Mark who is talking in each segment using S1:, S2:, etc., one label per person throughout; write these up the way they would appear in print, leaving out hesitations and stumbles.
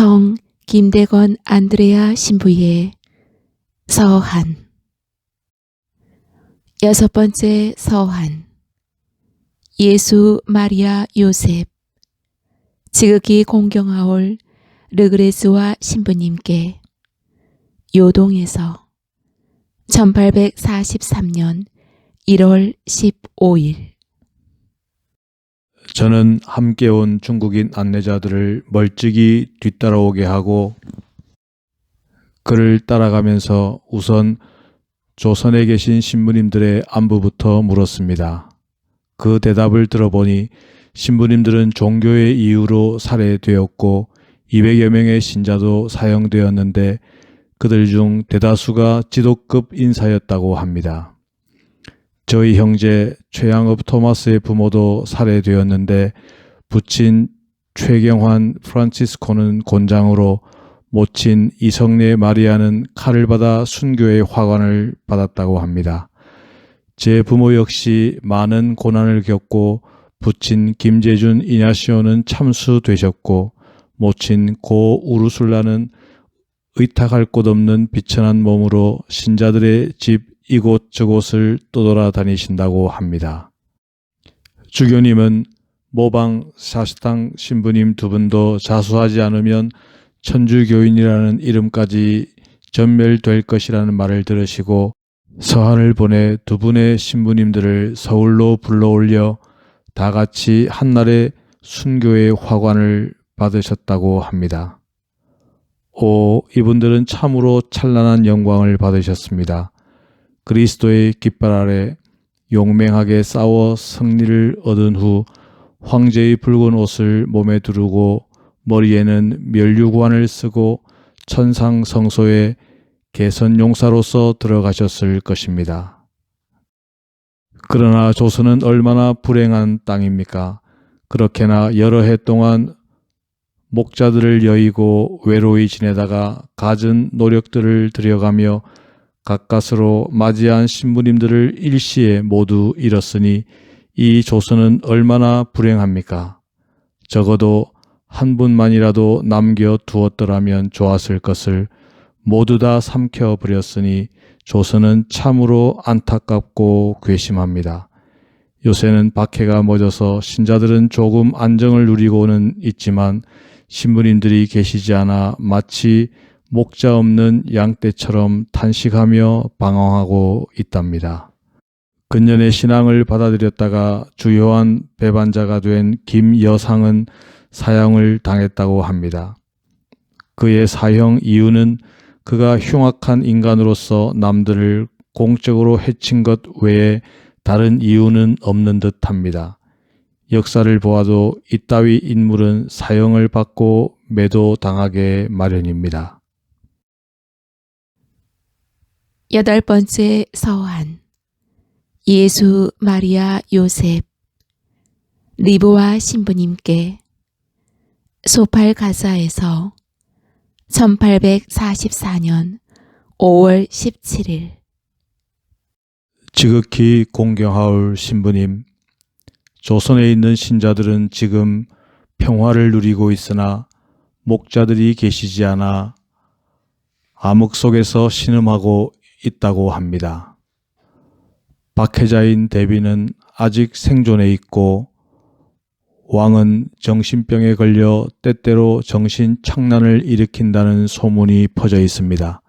S1: 성 김대건 안드레아 신부의 서한. 여섯 번째 서한. 예수 마리아 요셉 지극히 공경하올 르그레스와 신부님께 요동에서 1843년 1월 15일.
S2: 저는 함께 온 중국인 안내자들을 멀찍이 뒤따라오게 하고 그를 따라가면서 우선 조선에 계신 신부님들의 안부부터 물었습니다. 그 대답을 들어보니 신부님들은 종교의 이유로 살해되었고 200여 명의 신자도 사형되었는데 그들 중 대다수가 지도급 인사였다고 합니다. 저희 형제 최양업 토마스의 부모도 살해되었는데 부친 최경환 프란치스코는 곤장으로 모친 이성례 마리아는 칼을 받아 순교의 화관을 받았다고 합니다. 제 부모 역시 많은 고난을 겪고 부친 김재준 이냐시오는 참수되셨고 모친 고 우르술라는 의탁할 곳 없는 비천한 몸으로 신자들의 집 이곳저곳을 떠돌아다니신다고 합니다. 주교님은 모방 사스탕 신부님 두 분도 자수하지 않으면 천주교인이라는 이름까지 전멸될 것이라는 말을 들으시고 서한을 보내 두 분의 신부님들을 서울로 불러올려 다 같이 한날에 순교의 화관을 받으셨다고 합니다. 이분들은 참으로 찬란한 영광을 받으셨습니다. 그리스도의 깃발 아래 용맹하게 싸워 승리를 얻은 후 황제의 붉은 옷을 몸에 두르고 머리에는 면류관을 쓰고 천상성소에 개선용사로서 들어가셨을 것입니다. 그러나 조선은 얼마나 불행한 땅입니까? 그렇게나 여러 해 동안 목자들을 여의고 외로이 지내다가 갖은 노력들을 들여가며 가까스로 맞이한 신부님들을 일시에 모두 잃었으니 이 조선은 얼마나 불행합니까? 적어도 한 분만이라도 남겨두었더라면 좋았을 것을 모두 다 삼켜버렸으니 조선은 참으로 안타깝고 괘씸합니다. 요새는 박해가 멎어서 신자들은 조금 안정을 누리고는 있지만 신부님들이 계시지 않아 마치 목자 없는 양떼처럼 탄식하며 방황하고 있답니다. 근년에 신앙을 받아들였다가 주요한 배반자가 된 김여상은 사형을 당했다고 합니다. 그의 사형 이유는 그가 흉악한 인간으로서 남들을 공적으로 해친 것 외에 다른 이유는 없는 듯 합니다. 역사를 보아도 이따위 인물은 사형을 받고 매도당하게 마련입니다.
S1: 여덟 번째 서한. 예수 마리아 요셉 리브와 신부님께 소팔 가사에서 1844년 5월 17일.
S2: 지극히 공경하올 신부님, 조선에 있는 신자들은 지금 평화를 누리고 있으나 목자들이 계시지 않아 암흑 속에서 신음하고 있다고 합니다. 박해자인 대비는 아직 생존해 있고 왕은 정신병에 걸려 때때로 정신착란을 일으킨다는 소문이 퍼져 있습니다.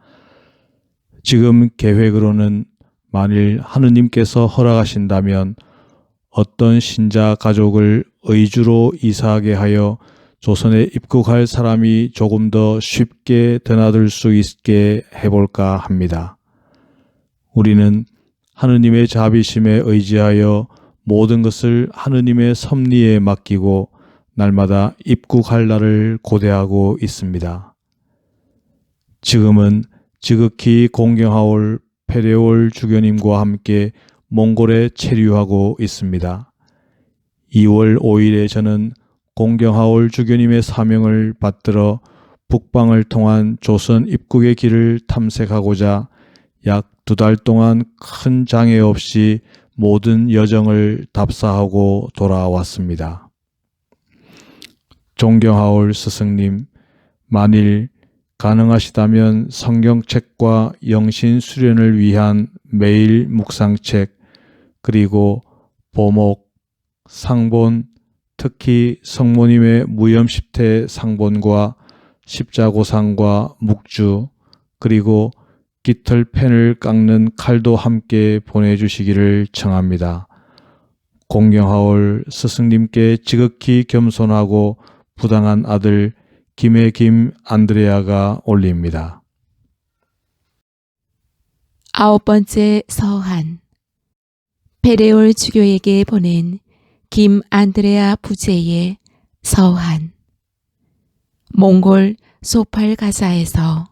S2: 지금 계획으로는 만일 하느님께서 허락하신다면 어떤 신자 가족을 의주로 이사하게 하여 조선에 입국할 사람이 조금 더 쉽게 드나들 수 있게 해볼까 합니다. 우리는 하느님의 자비심에 의지하여 모든 것을 하느님의 섭리에 맡기고 날마다 입국할 날을 고대하고 있습니다. 지금은 지극히 공경하올 페레올 주교님과 함께 몽골에 체류하고 있습니다. 2월 5일에 저는 공경하올 주교님의 사명을 받들어 북방을 통한 조선 입국의 길을 탐색하고자 약 2달 동안 큰 장애 없이 모든 여정을 답사하고 돌아왔습니다. 존경하올 스승님, 만일 가능하시다면 성경책과 영신 수련을 위한 매일 묵상책, 그리고 보목, 상본, 특히 성모님의 무염십태 상본과 십자고상과 묵주, 그리고 깃털 펜을 깎는 칼도 함께 보내주시기를 청합니다. 공경하올 스승님께 지극히 겸손하고 부당한 아들 김의 김 안드레아가 올립니다.
S1: 9번째 서한. 베레올 주교에게 보낸 김 안드레아 부제의 서한. 몽골 소팔 가사에서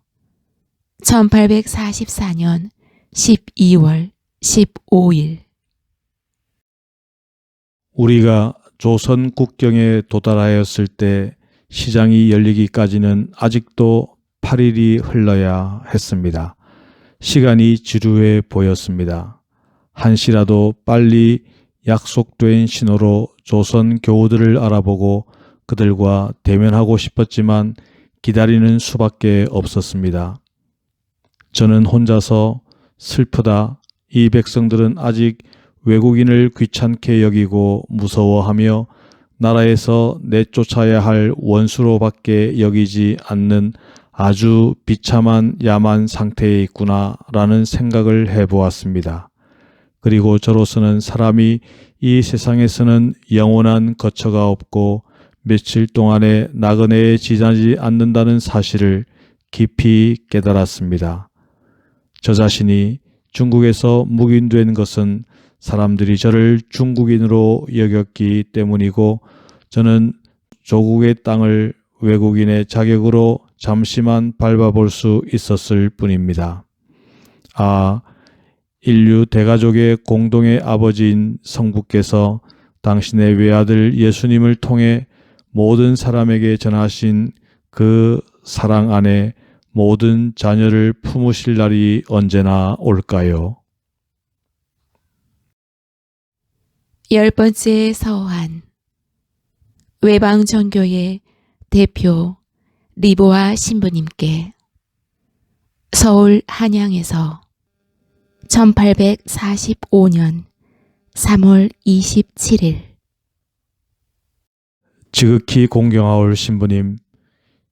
S1: 1844년 12월 15일.
S2: 우리가 조선 국경에 도달하였을 때 시장이 열리기까지는 아직도 8일이 흘러야 했습니다. 시간이 지루해 보였습니다. 한시라도 빨리 약속된 신호로 조선 교우들을 알아보고 그들과 대면하고 싶었지만 기다리는 수밖에 없었습니다. 저는 혼자서 슬프다. 이 백성들은 아직 외국인을 귀찮게 여기고 무서워하며 나라에서 내쫓아야 할 원수로밖에 여기지 않는 아주 비참한 야만 상태에 있구나 라는 생각을 해보았습니다. 그리고 저로서는 사람이 이 세상에서는 영원한 거처가 없고 며칠 동안에 나그네에 지나지 않는다는 사실을 깊이 깨달았습니다. 저 자신이 중국에서 묵인된 것은 사람들이 저를 중국인으로 여겼기 때문이고 저는 조국의 땅을 외국인의 자격으로 잠시만 밟아볼 수 있었을 뿐입니다. 인류 대가족의 공동의 아버지인 성부께서 당신의 외아들 예수님을 통해 모든 사람에게 전하신 그 사랑 안에 모든 자녀를 품으실 날이 언제나 올까요?
S1: 10번째 서한. 외방 종교의 대표 리보아 신부님께 서울 한양에서 1845년 3월 27일.
S2: 지극히 공경하올 신부님,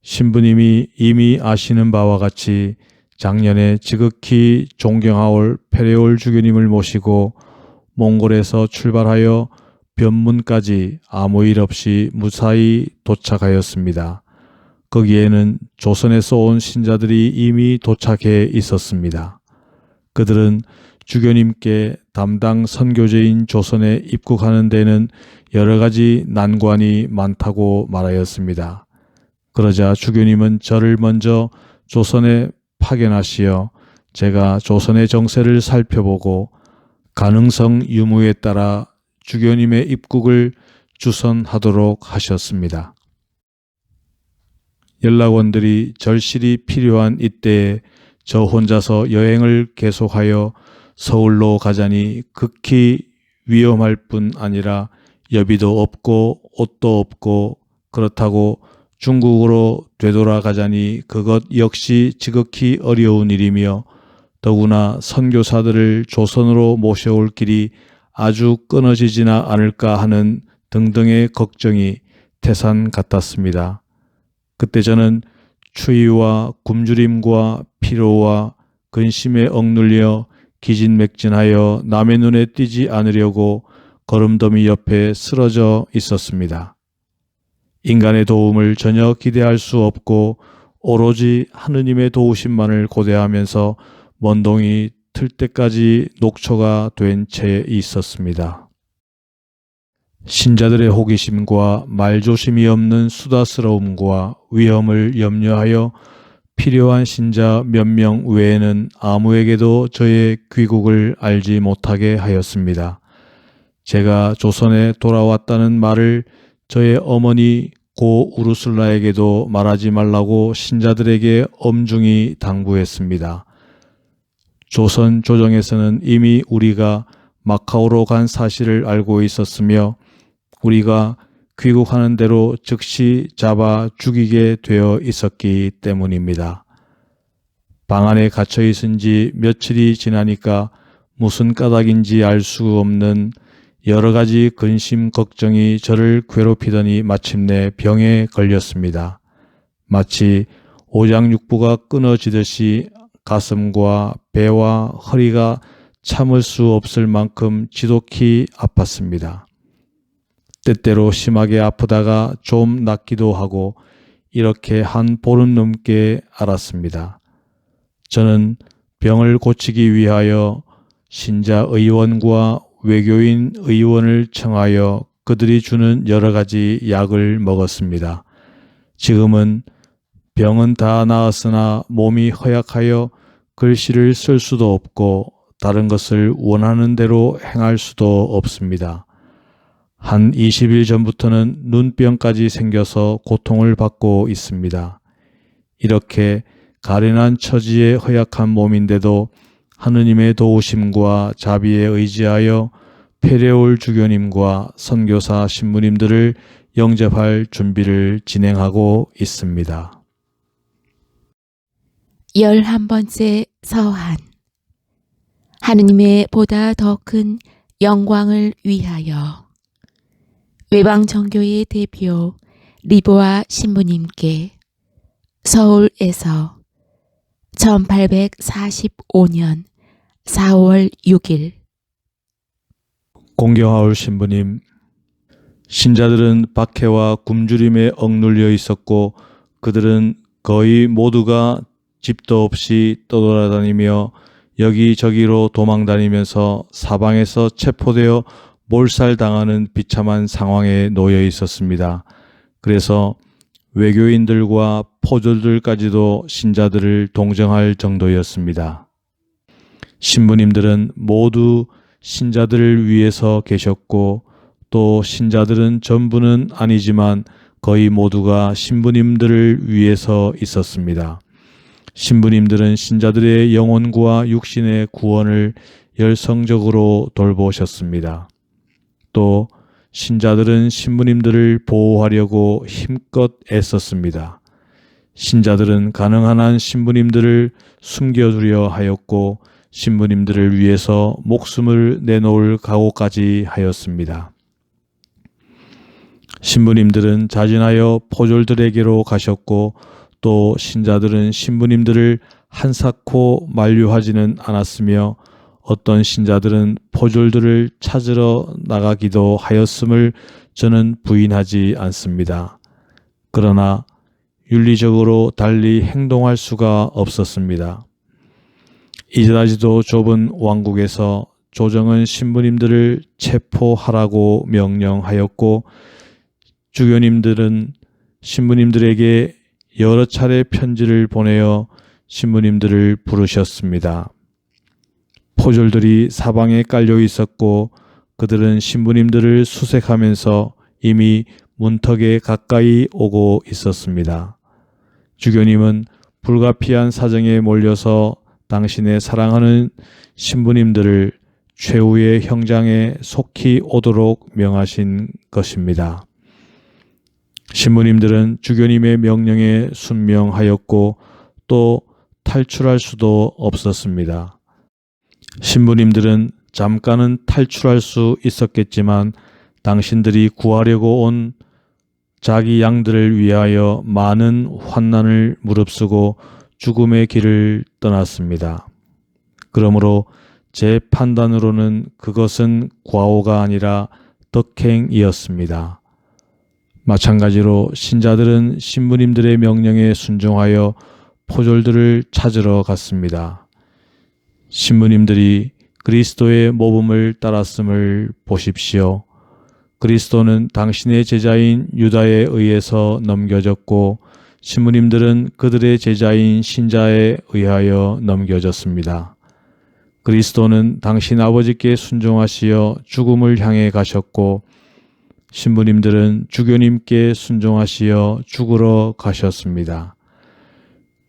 S2: 신부님이 이미 아시는 바와 같이 작년에 지극히 존경하올 페레올 주교님을 모시고 몽골에서 출발하여 변문까지 아무 일 없이 무사히 도착하였습니다. 거기에는 조선에서 온 신자들이 이미 도착해 있었습니다. 그들은 주교님께 담당 선교제인 조선에 입국하는 데는 여러 가지 난관이 많다고 말하였습니다. 그러자 주교님은 저를 먼저 조선에 파견하시어 제가 조선의 정세를 살펴보고 가능성 유무에 따라 주교님의 입국을 주선하도록 하셨습니다. 연락원들이 절실히 필요한 이때에 저 혼자서 여행을 계속하여 서울로 가자니 극히 위험할 뿐 아니라 여비도 없고 옷도 없고 그렇다고 중국으로 되돌아가자니 그것 역시 지극히 어려운 일이며 더구나 선교사들을 조선으로 모셔올 길이 아주 끊어지지나 않을까 하는 등등의 걱정이 태산 같았습니다. 그때 저는 추위와 굶주림과 피로와 근심에 억눌려 기진맥진하여 남의 눈에 띄지 않으려고 거름더미 옆에 쓰러져 있었습니다. 인간의 도움을 전혀 기대할 수 없고 오로지 하느님의 도우심만을 고대하면서 먼동이 틀 때까지 녹초가 된 채 있었습니다. 신자들의 호기심과 말조심이 없는 수다스러움과 위험을 염려하여 필요한 신자 몇 명 외에는 아무에게도 저의 귀국을 알지 못하게 하였습니다. 제가 조선에 돌아왔다는 말을 저의 어머니 고 우르슬라에게도 말하지 말라고 신자들에게 엄중히 당부했습니다. 조선 조정에서는 이미 우리가 마카오로 간 사실을 알고 있었으며 우리가 귀국하는 대로 즉시 잡아 죽이게 되어 있었기 때문입니다. 방 안에 갇혀 있은 지 며칠이 지나니까 무슨 까닭인지 알 수 없는 여러 가지 근심 걱정이 저를 괴롭히더니 마침내 병에 걸렸습니다. 마치 오장육부가 끊어지듯이 가슴과 배와 허리가 참을 수 없을 만큼 지독히 아팠습니다. 때때로 심하게 아프다가 좀 낫기도 하고 이렇게 한 보름 넘게 앓았습니다. 저는 병을 고치기 위하여 신자 의원과 외교인 의원을 청하여 그들이 주는 여러 가지 약을 먹었습니다. 지금은 병은 다 나았으나 몸이 허약하여 글씨를 쓸 수도 없고 다른 것을 원하는 대로 행할 수도 없습니다. 한 20일 전부터는 눈병까지 생겨서 고통을 받고 있습니다. 이렇게 가련한 처지의 허약한 몸인데도 하느님의 도우심과 자비에 의지하여 페레올 주교님과 선교사 신부님들을 영접할 준비를 진행하고 있습니다.
S1: 11번째 서한. 하느님의 보다 더 큰 영광을 위하여. 외방정교회 대표 리보아 신부님께 서울에서 1845년 4월 6일.
S2: 공경하올 신부님, 신자들은 박해와 굶주림에 억눌려 있었고 그들은 거의 모두가 집도 없이 떠돌아다니며 여기저기로 도망다니면서 사방에서 체포되어 몰살당하는 비참한 상황에 놓여 있었습니다. 그래서 외교인들과 포졸들까지도 신자들을 동정할 정도였습니다. 신부님들은 모두 신자들을 위해서 계셨고 또 신자들은 전부는 아니지만 거의 모두가 신부님들을 위해서 있었습니다. 신부님들은 신자들의 영혼과 육신의 구원을 열성적으로 돌보셨습니다. 또 신자들은 신부님들을 보호하려고 힘껏 애썼습니다. 신자들은 가능한 한 신부님들을 숨겨두려 하였고 신부님들을 위해서 목숨을 내놓을 각오까지 하였습니다. 신부님들은 자진하여 포졸들에게로 가셨고 또 신자들은 신부님들을 한사코 만류하지는 않았으며 어떤 신자들은 포졸들을 찾으러 나가기도 하였음을 저는 부인하지 않습니다. 그러나 윤리적으로 달리 행동할 수가 없었습니다. 이제까지도 좁은 왕국에서 조정은 신부님들을 체포하라고 명령하였고 주교님들은 신부님들에게 여러 차례 편지를 보내어 신부님들을 부르셨습니다. 포졸들이 사방에 깔려 있었고 그들은 신부님들을 수색하면서 이미 문턱에 가까이 오고 있었습니다. 주교님은 불가피한 사정에 몰려서 당신의 사랑하는 신부님들을 최후의 형장에 속히 오도록 명하신 것입니다. 신부님들은 주교님의 명령에 순명하였고 또 탈출할 수도 없었습니다. 신부님들은 잠깐은 탈출할 수 있었겠지만 당신들이 구하려고 온 자기 양들을 위하여 많은 환난을 무릅쓰고 죽음의 길을 떠났습니다. 그러므로 제 판단으로는 그것은 과오가 아니라 덕행이었습니다. 마찬가지로 신자들은 신부님들의 명령에 순종하여 포졸들을 찾으러 갔습니다. 신부님들이 그리스도의 모범을 따랐음을 보십시오. 그리스도는 당신의 제자인 유다에 의해서 넘겨졌고 신부님들은 그들의 제자인 신자에 의하여 넘겨졌습니다. 그리스도는 당신 아버지께 순종하시어 죽음을 향해 가셨고 신부님들은 주교님께 순종하시어 죽으러 가셨습니다.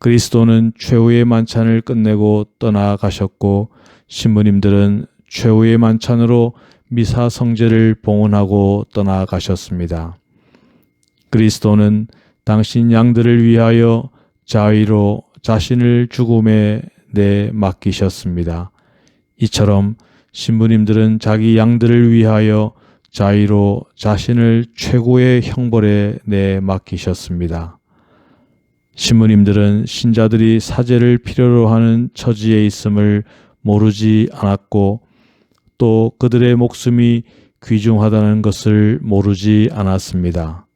S2: 그리스도는 최후의 만찬을 끝내고 떠나가셨고 신부님들은 최후의 만찬으로 미사 성제를 봉헌하고 떠나가셨습니다. 그리스도는 당신 양들을 위하여 자의로 자신을 죽음에 내 맡기셨습니다. 이처럼 신부님들은 자기 양들을 위하여 자의로 자신을 최고의 형벌에 내 맡기셨습니다. 신부님들은 신자들이 사제를 필요로 하는 처지에 있음을 모르지 않았고 또 그들의 목숨이 귀중하다는 것을 모르지 않았습니다.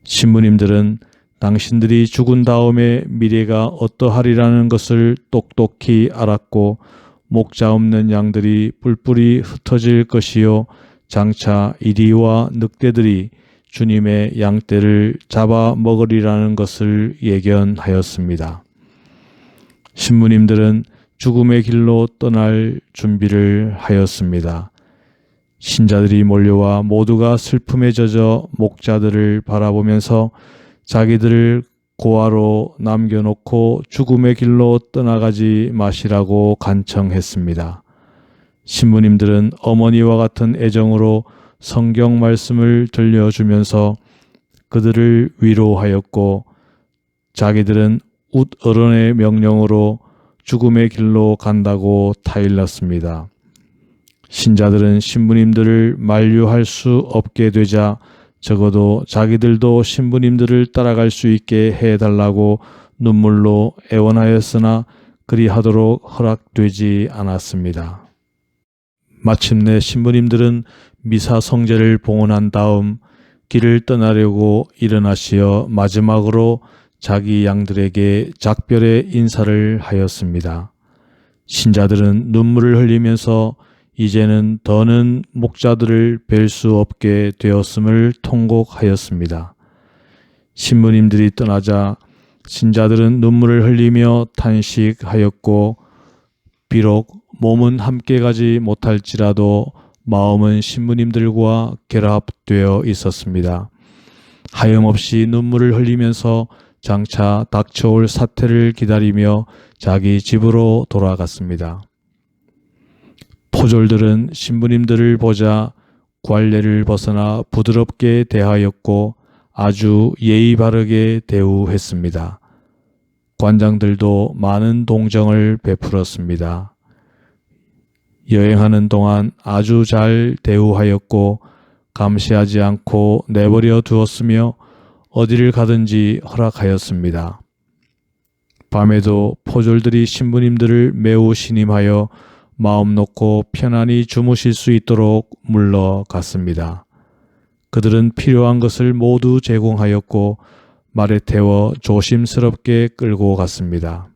S2: 신부님들은 당신들이 죽은 다음에 미래가 어떠하리라는 것을 똑똑히 알았고 목자 없는 양들이 뿔뿔이 흩어질 것이요 장차 이리와 늑대들이 주님의 양떼를 잡아 먹으리라는 것을 예견하였습니다. 신부님들은 죽음의 길로 떠날 준비를 하였습니다. 신자들이 몰려와 모두가 슬픔에 젖어 목자들을 바라보면서 자기들을 고아로 남겨놓고 죽음의 길로 떠나가지 마시라고 간청했습니다. 신부님들은 어머니와 같은 애정으로 성경 말씀을 들려주면서 그들을 위로하였고 자기들은 웃 어른의 명령으로 죽음의 길로 간다고 타일렀습니다. 신자들은 신부님들을 만류할 수 없게 되자 적어도 자기들도 신부님들을 따라갈 수 있게 해달라고 눈물로 애원하였으나 그리하도록 허락되지 않았습니다. 마침내 신부님들은 미사 성제를 봉헌한 다음 길을 떠나려고 일어나시어 마지막으로 자기 양들에게 작별의 인사를 하였습니다. 신자들은 눈물을 흘리면서 이제는 더는 목자들을 뵐 수 없게 되었음을 통곡하였습니다. 신부님들이 떠나자 신자들은 눈물을 흘리며 탄식하였고 비록 몸은 함께 가지 못할지라도 마음은 신부님들과 결합되어 있었습니다. 하염없이 눈물을 흘리면서 장차 닥쳐올 사태를 기다리며 자기 집으로 돌아갔습니다. 포졸들은 신부님들을 보자 관례를 벗어나 부드럽게 대하였고 아주 예의 바르게 대우했습니다. 관장들도 많은 동정을 베풀었습니다. 여행하는 동안 아주 잘 대우하였고 감시하지 않고 내버려 두었으며 어디를 가든지 허락하였습니다. 밤에도 포졸들이 신부님들을 매우 신임하여 마음 놓고 편안히 주무실 수 있도록 물러갔습니다. 그들은 필요한 것을 모두 제공하였고 말에 태워 조심스럽게 끌고 갔습니다.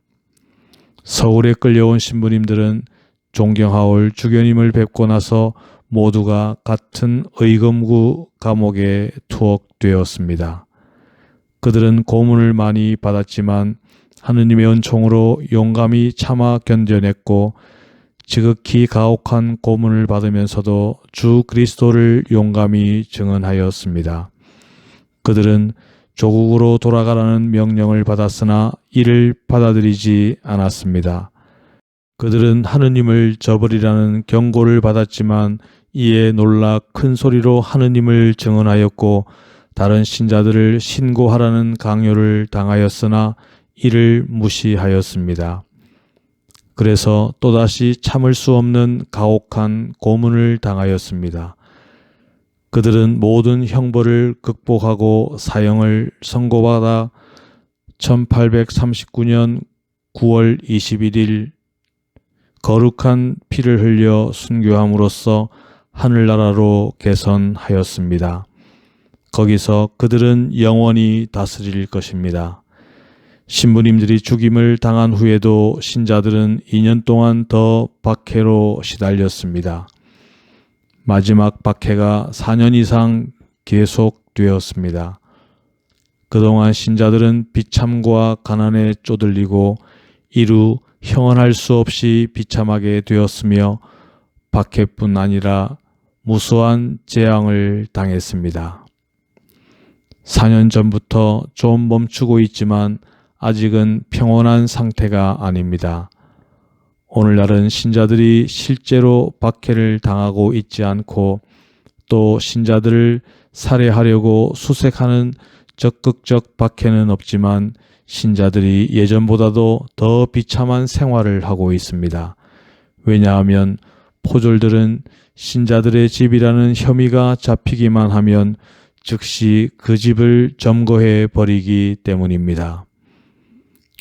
S2: 서울에 끌려온 신부님들은 존경하올 주교님을 뵙고 나서 모두가 같은 의금구 감옥에 투옥되었습니다. 그들은 고문을 많이 받았지만 하느님의 은총으로 용감히 참아 견뎌냈고 지극히 가혹한 고문을 받으면서도 주 그리스도를 용감히 증언하였습니다. 그들은 조국으로 돌아가라는 명령을 받았으나 이를 받아들이지 않았습니다. 그들은 하느님을 저버리라는 경고를 받았지만 이에 놀라 큰 소리로 하느님을 증언하였고 다른 신자들을 신고하라는 강요를 당하였으나 이를 무시하였습니다. 그래서 또다시 참을 수 없는 가혹한 고문을 당하였습니다. 그들은 모든 형벌을 극복하고 사형을 선고받아 1839년 9월 21일 거룩한 피를 흘려 순교함으로써 하늘나라로 개선하였습니다. 거기서 그들은 영원히 다스릴 것입니다. 신부님들이 죽임을 당한 후에도 신자들은 2년 동안 더 박해로 시달렸습니다. 마지막 박해가 4년 이상 계속되었습니다. 그동안 신자들은 비참과 가난에 쪼들리고 이루 형언할 수 없이 비참하게 되었으며 박해뿐 아니라 무수한 재앙을 당했습니다. 4년 전부터 좀 멈추고 있지만 아직은 평온한 상태가 아닙니다. 오늘날은 신자들이 실제로 박해를 당하고 있지 않고 또 신자들을 살해하려고 수색하는 적극적 박해는 없지만 신자들이 예전보다도 더 비참한 생활을 하고 있습니다. 왜냐하면 포졸들은 신자들의 집이라는 혐의가 잡히기만 하면 즉시 그 집을 점거해 버리기 때문입니다.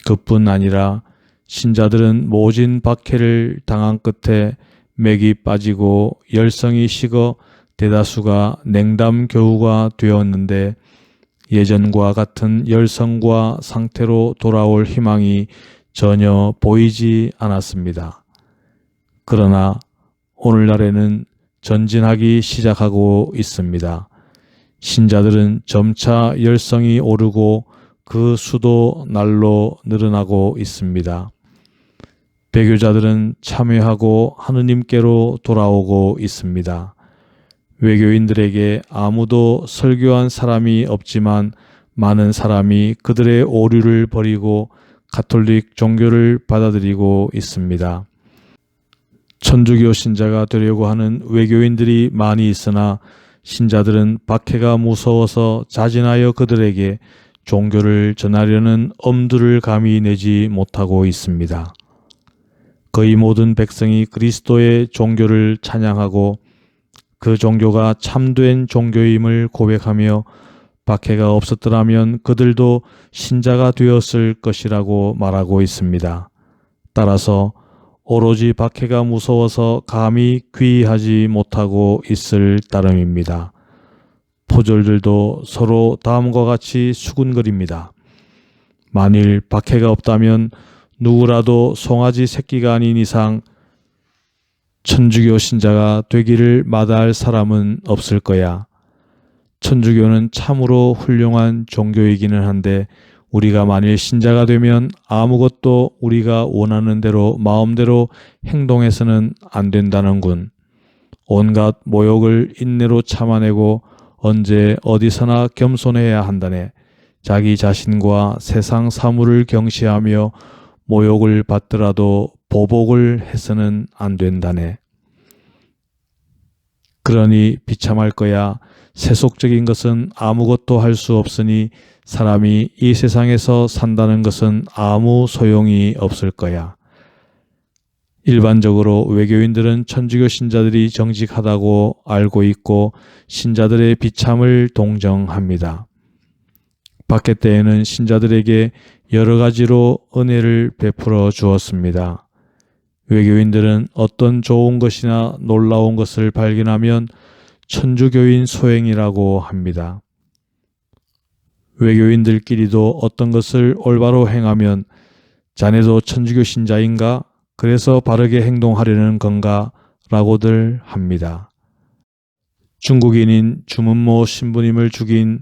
S2: 그뿐 아니라 신자들은 모진 박해를 당한 끝에 맥이 빠지고 열성이 식어 대다수가 냉담교우가 되었는데 예전과 같은 열성과 상태로 돌아올 희망이 전혀 보이지 않았습니다. 그러나 오늘날에는 전진하기 시작하고 있습니다. 신자들은 점차 열성이 오르고 그 수도 날로 늘어나고 있습니다. 배교자들은 참회하고 하느님께로 돌아오고 있습니다. 외교인들에게 아무도 설교한 사람이 없지만 많은 사람이 그들의 오류를 버리고 가톨릭 종교를 받아들이고 있습니다. 천주교 신자가 되려고 하는 외교인들이 많이 있으나 신자들은 박해가 무서워서 자진하여 그들에게 종교를 전하려는 엄두를 감히 내지 못하고 있습니다. 거의 모든 백성이 그리스도의 종교를 찬양하고 그 종교가 참된 종교임을 고백하며 박해가 없었더라면 그들도 신자가 되었을 것이라고 말하고 있습니다. 따라서 오로지 박해가 무서워서 감히 귀의하지 못하고 있을 따름입니다. 포졸들도 서로 다음과 같이 수군거립니다. 만일 박해가 없다면 누구라도 송아지 새끼가 아닌 이상 천주교 신자가 되기를 마다할 사람은 없을 거야. 천주교는 참으로 훌륭한 종교이기는 한데 우리가 만일 신자가 되면 아무것도 우리가 원하는 대로 마음대로 행동해서는 안 된다는군. 온갖 모욕을 인내로 참아내고 언제 어디서나 겸손해야 한다네. 자기 자신과 세상 사물을 경시하며 모욕을 받더라도 보복을 해서는 안 된다네. 그러니 비참할 거야. 세속적인 것은 아무것도 할 수 없으니 사람이 이 세상에서 산다는 것은 아무 소용이 없을 거야. 일반적으로 외교인들은 천주교 신자들이 정직하다고 알고 있고 신자들의 비참을 동정합니다. 박해 때에는 신자들에게 여러 가지로 은혜를 베풀어 주었습니다. 외교인들은 어떤 좋은 것이나 놀라운 것을 발견하면 천주교인 소행이라고 합니다. 외교인들끼리도 어떤 것을 올바로 행하면 자네도 천주교 신자인가? 그래서 바르게 행동하려는 건가? 라고들 합니다. 중국인인 주문모 신부님을 죽인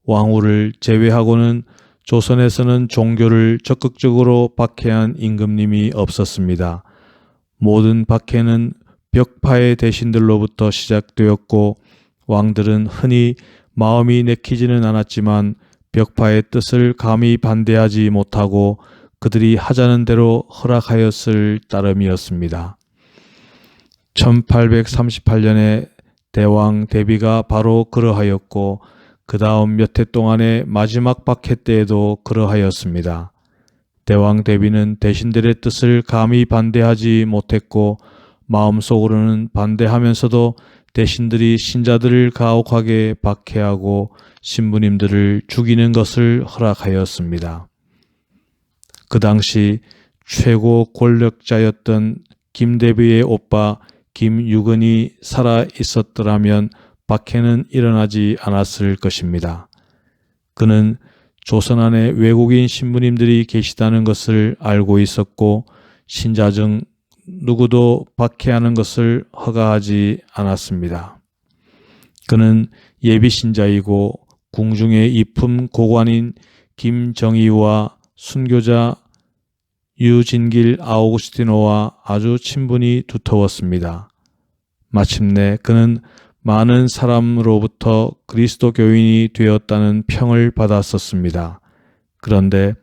S2: 왕후를 제외하고는 조선에서는 종교를 적극적으로 박해한 임금님이 없었습니다. 모든 박해는 벽파의 대신들로부터 시작되었고 왕들은 흔히 마음이 내키지는 않았지만 벽파의 뜻을 감히 반대하지 못하고 그들이 하자는 대로 허락하였을 따름이었습니다. 1838년에 대왕 대비가 바로 그러하였고 그 다음 몇 해 동안의 마지막 박해 때에도 그러하였습니다. 대왕 대비는 대신들의 뜻을 감히 반대하지 못했고 마음속으로는 반대하면서도 대신들이 신자들을 가혹하게 박해하고 신부님들을 죽이는 것을 허락하였습니다. 그 당시 최고 권력자였던 김대비의 오빠 김유근이 살아 있었더라면 박해는 일어나지 않았을 것입니다. 그는 조선 안에 외국인 신부님들이 계시다는 것을 알고 있었고 신자 중 누구도 박해하는 것을 허가하지 않았습니다. 그는 예비신자이고 궁중의 이품 고관인 김정희와 순교자 유진길 아우구스티노와 아주 친분이 두터웠습니다. 마침내 그는 많은 사람으로부터 그리스도 교인이 되었다는 평을 받았었습니다. 그런데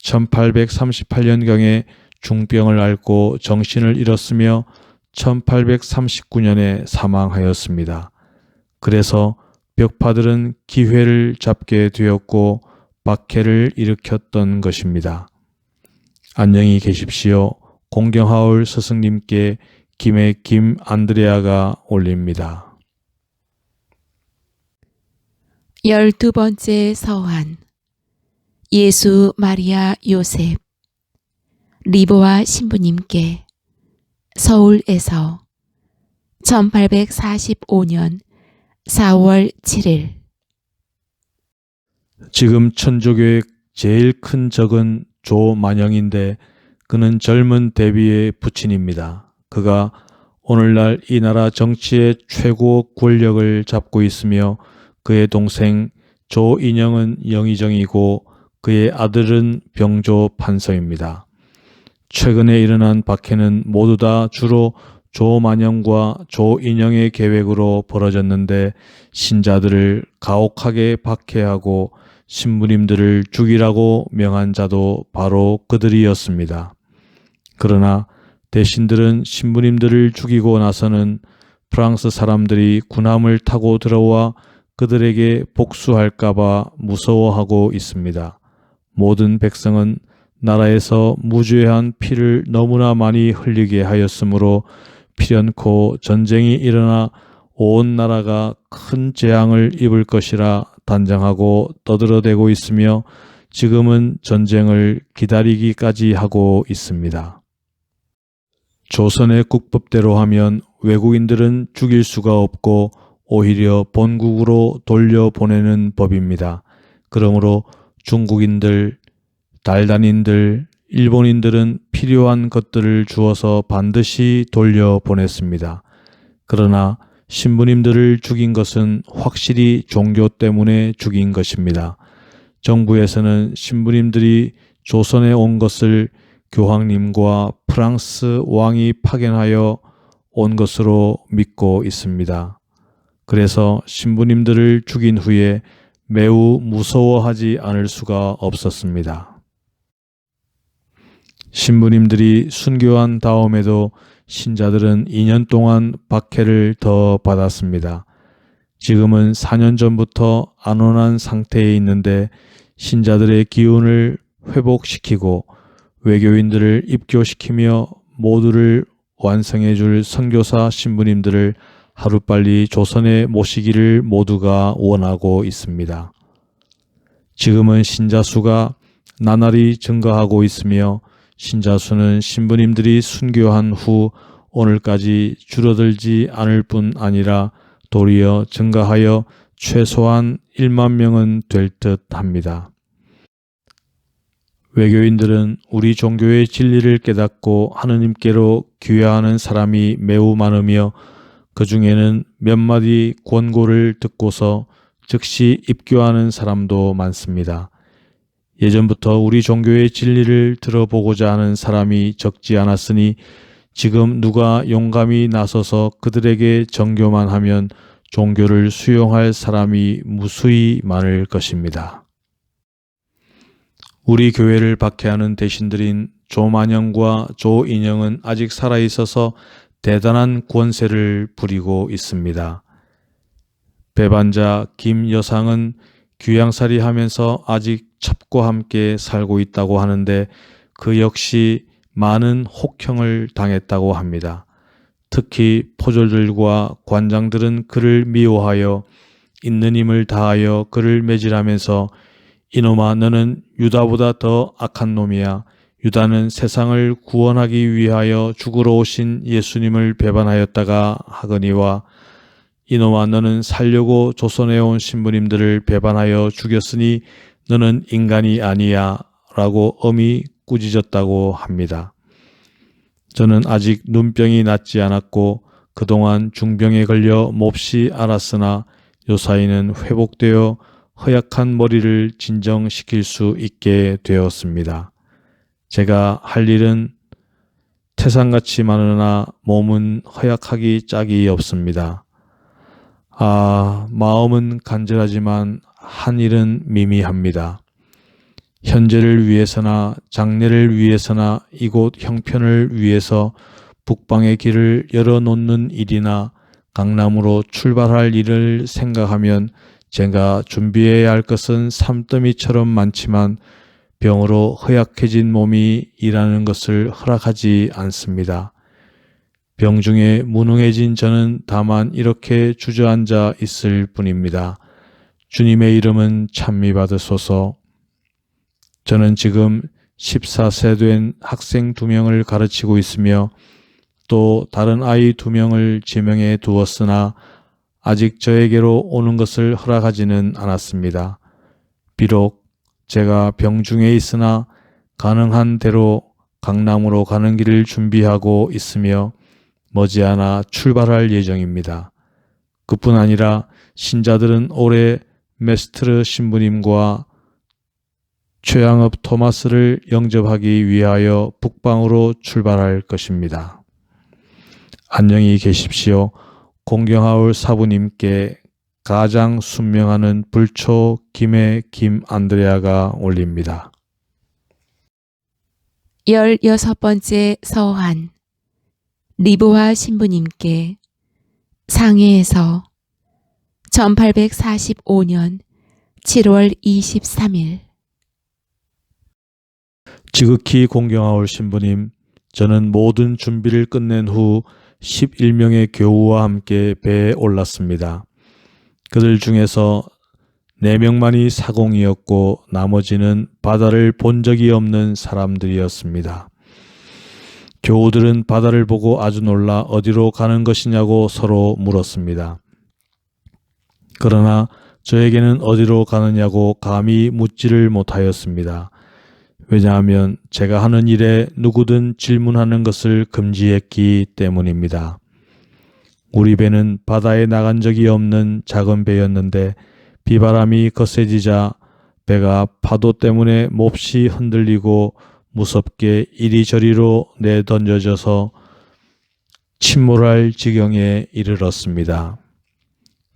S2: 1838년경에 중병을 앓고 정신을 잃었으며 1839년에 사망하였습니다. 그래서 벽파들은 기회를 잡게 되었고 박해를 일으켰던 것입니다. 안녕히 계십시오. 공경하올 스승님께 김의 김 안드레아가 올립니다.
S1: 12번째 서한. 예수, 마리아, 요셉, 리보와 신부님께 서울에서 1845년 4월 7일.
S2: 지금 천주교의 제일 큰 적은 조만영인데 그는 젊은 대비의 부친입니다. 그가 오늘날 이 나라 정치의 최고 권력을 잡고 있으며 그의 동생 조인영은 영의정이고 그의 아들은 병조 판서입니다. 최근에 일어난 박해는 모두 다 주로 조만영과 조인영의 계획으로 벌어졌는데 신자들을 가혹하게 박해하고 신부님들을 죽이라고 명한 자도 바로 그들이었습니다. 그러나 대신들은 신부님들을 죽이고 나서는 프랑스 사람들이 군함을 타고 들어와 그들에게 복수할까봐 무서워하고 있습니다. 모든 백성은 나라에서 무죄한 피를 너무나 많이 흘리게 하였으므로 필연코 전쟁이 일어나 온 나라가 큰 재앙을 입을 것이라 단정하고 떠들어대고 있으며 지금은 전쟁을 기다리기까지 하고 있습니다. 조선의 국법대로 하면 외국인들은 죽일 수가 없고 오히려 본국으로 돌려보내는 법입니다. 그러므로 중국인들, 달단인들, 일본인들은 필요한 것들을 주어서 반드시 돌려보냈습니다. 그러나 신부님들을 죽인 것은 확실히 종교 때문에 죽인 것입니다. 정부에서는 신부님들이 조선에 온 것을 교황님과 프랑스 왕이 파견하여 온 것으로 믿고 있습니다. 그래서 신부님들을 죽인 후에 매우 무서워하지 않을 수가 없었습니다. 신부님들이 순교한 다음에도 신자들은 2년 동안 박해를 더 받았습니다. 지금은 4년 전부터 안온한 상태에 있는데 신자들의 기운을 회복시키고 외교인들을 입교시키며 모두를 완성해 줄 선교사 신부님들을 하루빨리 조선에 모시기를 모두가 원하고 있습니다. 지금은 신자 수가 나날이 증가하고 있으며 신자 수는 신부님들이 순교한 후 오늘까지 줄어들지 않을 뿐 아니라 도리어 증가하여 최소한 1만 명은 될 듯 합니다. 외교인들은 우리 종교의 진리를 깨닫고 하느님께로 귀화하는 사람이 매우 많으며 그 중에는 몇 마디 권고를 듣고서 즉시 입교하는 사람도 많습니다. 예전부터 우리 종교의 진리를 들어보고자 하는 사람이 적지 않았으니 지금 누가 용감히 나서서 그들에게 정교만 하면 종교를 수용할 사람이 무수히 많을 것입니다. 우리 교회를 박해하는 대신들인 조만영과 조인영은 아직 살아있어서 대단한 권세를 부리고 있습니다. 배반자 김 여상은 귀양살이 하면서 아직 첩과 함께 살고 있다고 하는데 그 역시 많은 혹형을 당했다고 합니다. 특히 포졸들과 관장들은 그를 미워하여 있는 힘을 다하여 그를 매질하면서 이놈아 너는 유다보다 더 악한 놈이야. 유다는 세상을 구원하기 위하여 죽으러 오신 예수님을 배반하였다가 하거니와 이놈아 너는 살려고 조선에 온 신부님들을 배반하여 죽였으니 너는 인간이 아니야 라고 엄히 꾸짖었다고 합니다. 저는 아직 눈병이 낫지 않았고 그동안 중병에 걸려 몹시 앓았으나 요사이는 회복되어 허약한 머리를 진정시킬 수 있게 되었습니다. 제가 할 일은 태산같이 많으나 몸은 허약하기 짝이 없습니다. 마음은 간절하지만 한 일은 미미합니다. 현재를 위해서나 장래를 위해서나 이곳 형편을 위해서 북방의 길을 열어놓는 일이나 강남으로 출발할 일을 생각하면 제가 준비해야 할 것은 산더미처럼 많지만 병으로 허약해진 몸이 일하는 것을 허락하지 않습니다. 병중에 무능해진 저는 다만 이렇게 주저앉아 있을 뿐입니다. 주님의 이름은 찬미 받으소서. 저는 지금 14세 된 학생 2명을 가르치고 있으며 또 다른 아이 2명을 지명해 두었으나 아직 저에게로 오는 것을 허락하지는 않았습니다. 비록 제가 병중에 있으나 가능한 대로 강남으로 가는 길을 준비하고 있으며 머지않아 출발할 예정입니다. 그뿐 아니라 신자들은 올해 메스트르 신부님과 최양업 토마스를 영접하기 위하여 북방으로 출발할 것입니다. 안녕히 계십시오. 공경하올 사부님께 가장 순명하는 불초 김해 김안드레아가 올립니다.
S1: 16번째 서한 리브화 신부님께 상해에서 1845년 7월 23일
S2: 지극히 공경하올 신부님, 저는 모든 준비를 끝낸 후 11명의 교우와 함께 배에 올랐습니다. 그들 중에서 4명만이 사공이었고 나머지는 바다를 본 적이 없는 사람들이었습니다. 교우들은 바다를 보고 아주 놀라 어디로 가는 것이냐고 서로 물었습니다. 그러나 저에게는 어디로 가느냐고 감히 묻지를 못하였습니다. 왜냐하면 제가 하는 일에 누구든 질문하는 것을 금지했기 때문입니다. 우리 배는 바다에 나간 적이 없는 작은 배였는데 비바람이 거세지자 배가 파도 때문에 몹시 흔들리고 무섭게 이리저리로 내던져져서 침몰할 지경에 이르렀습니다.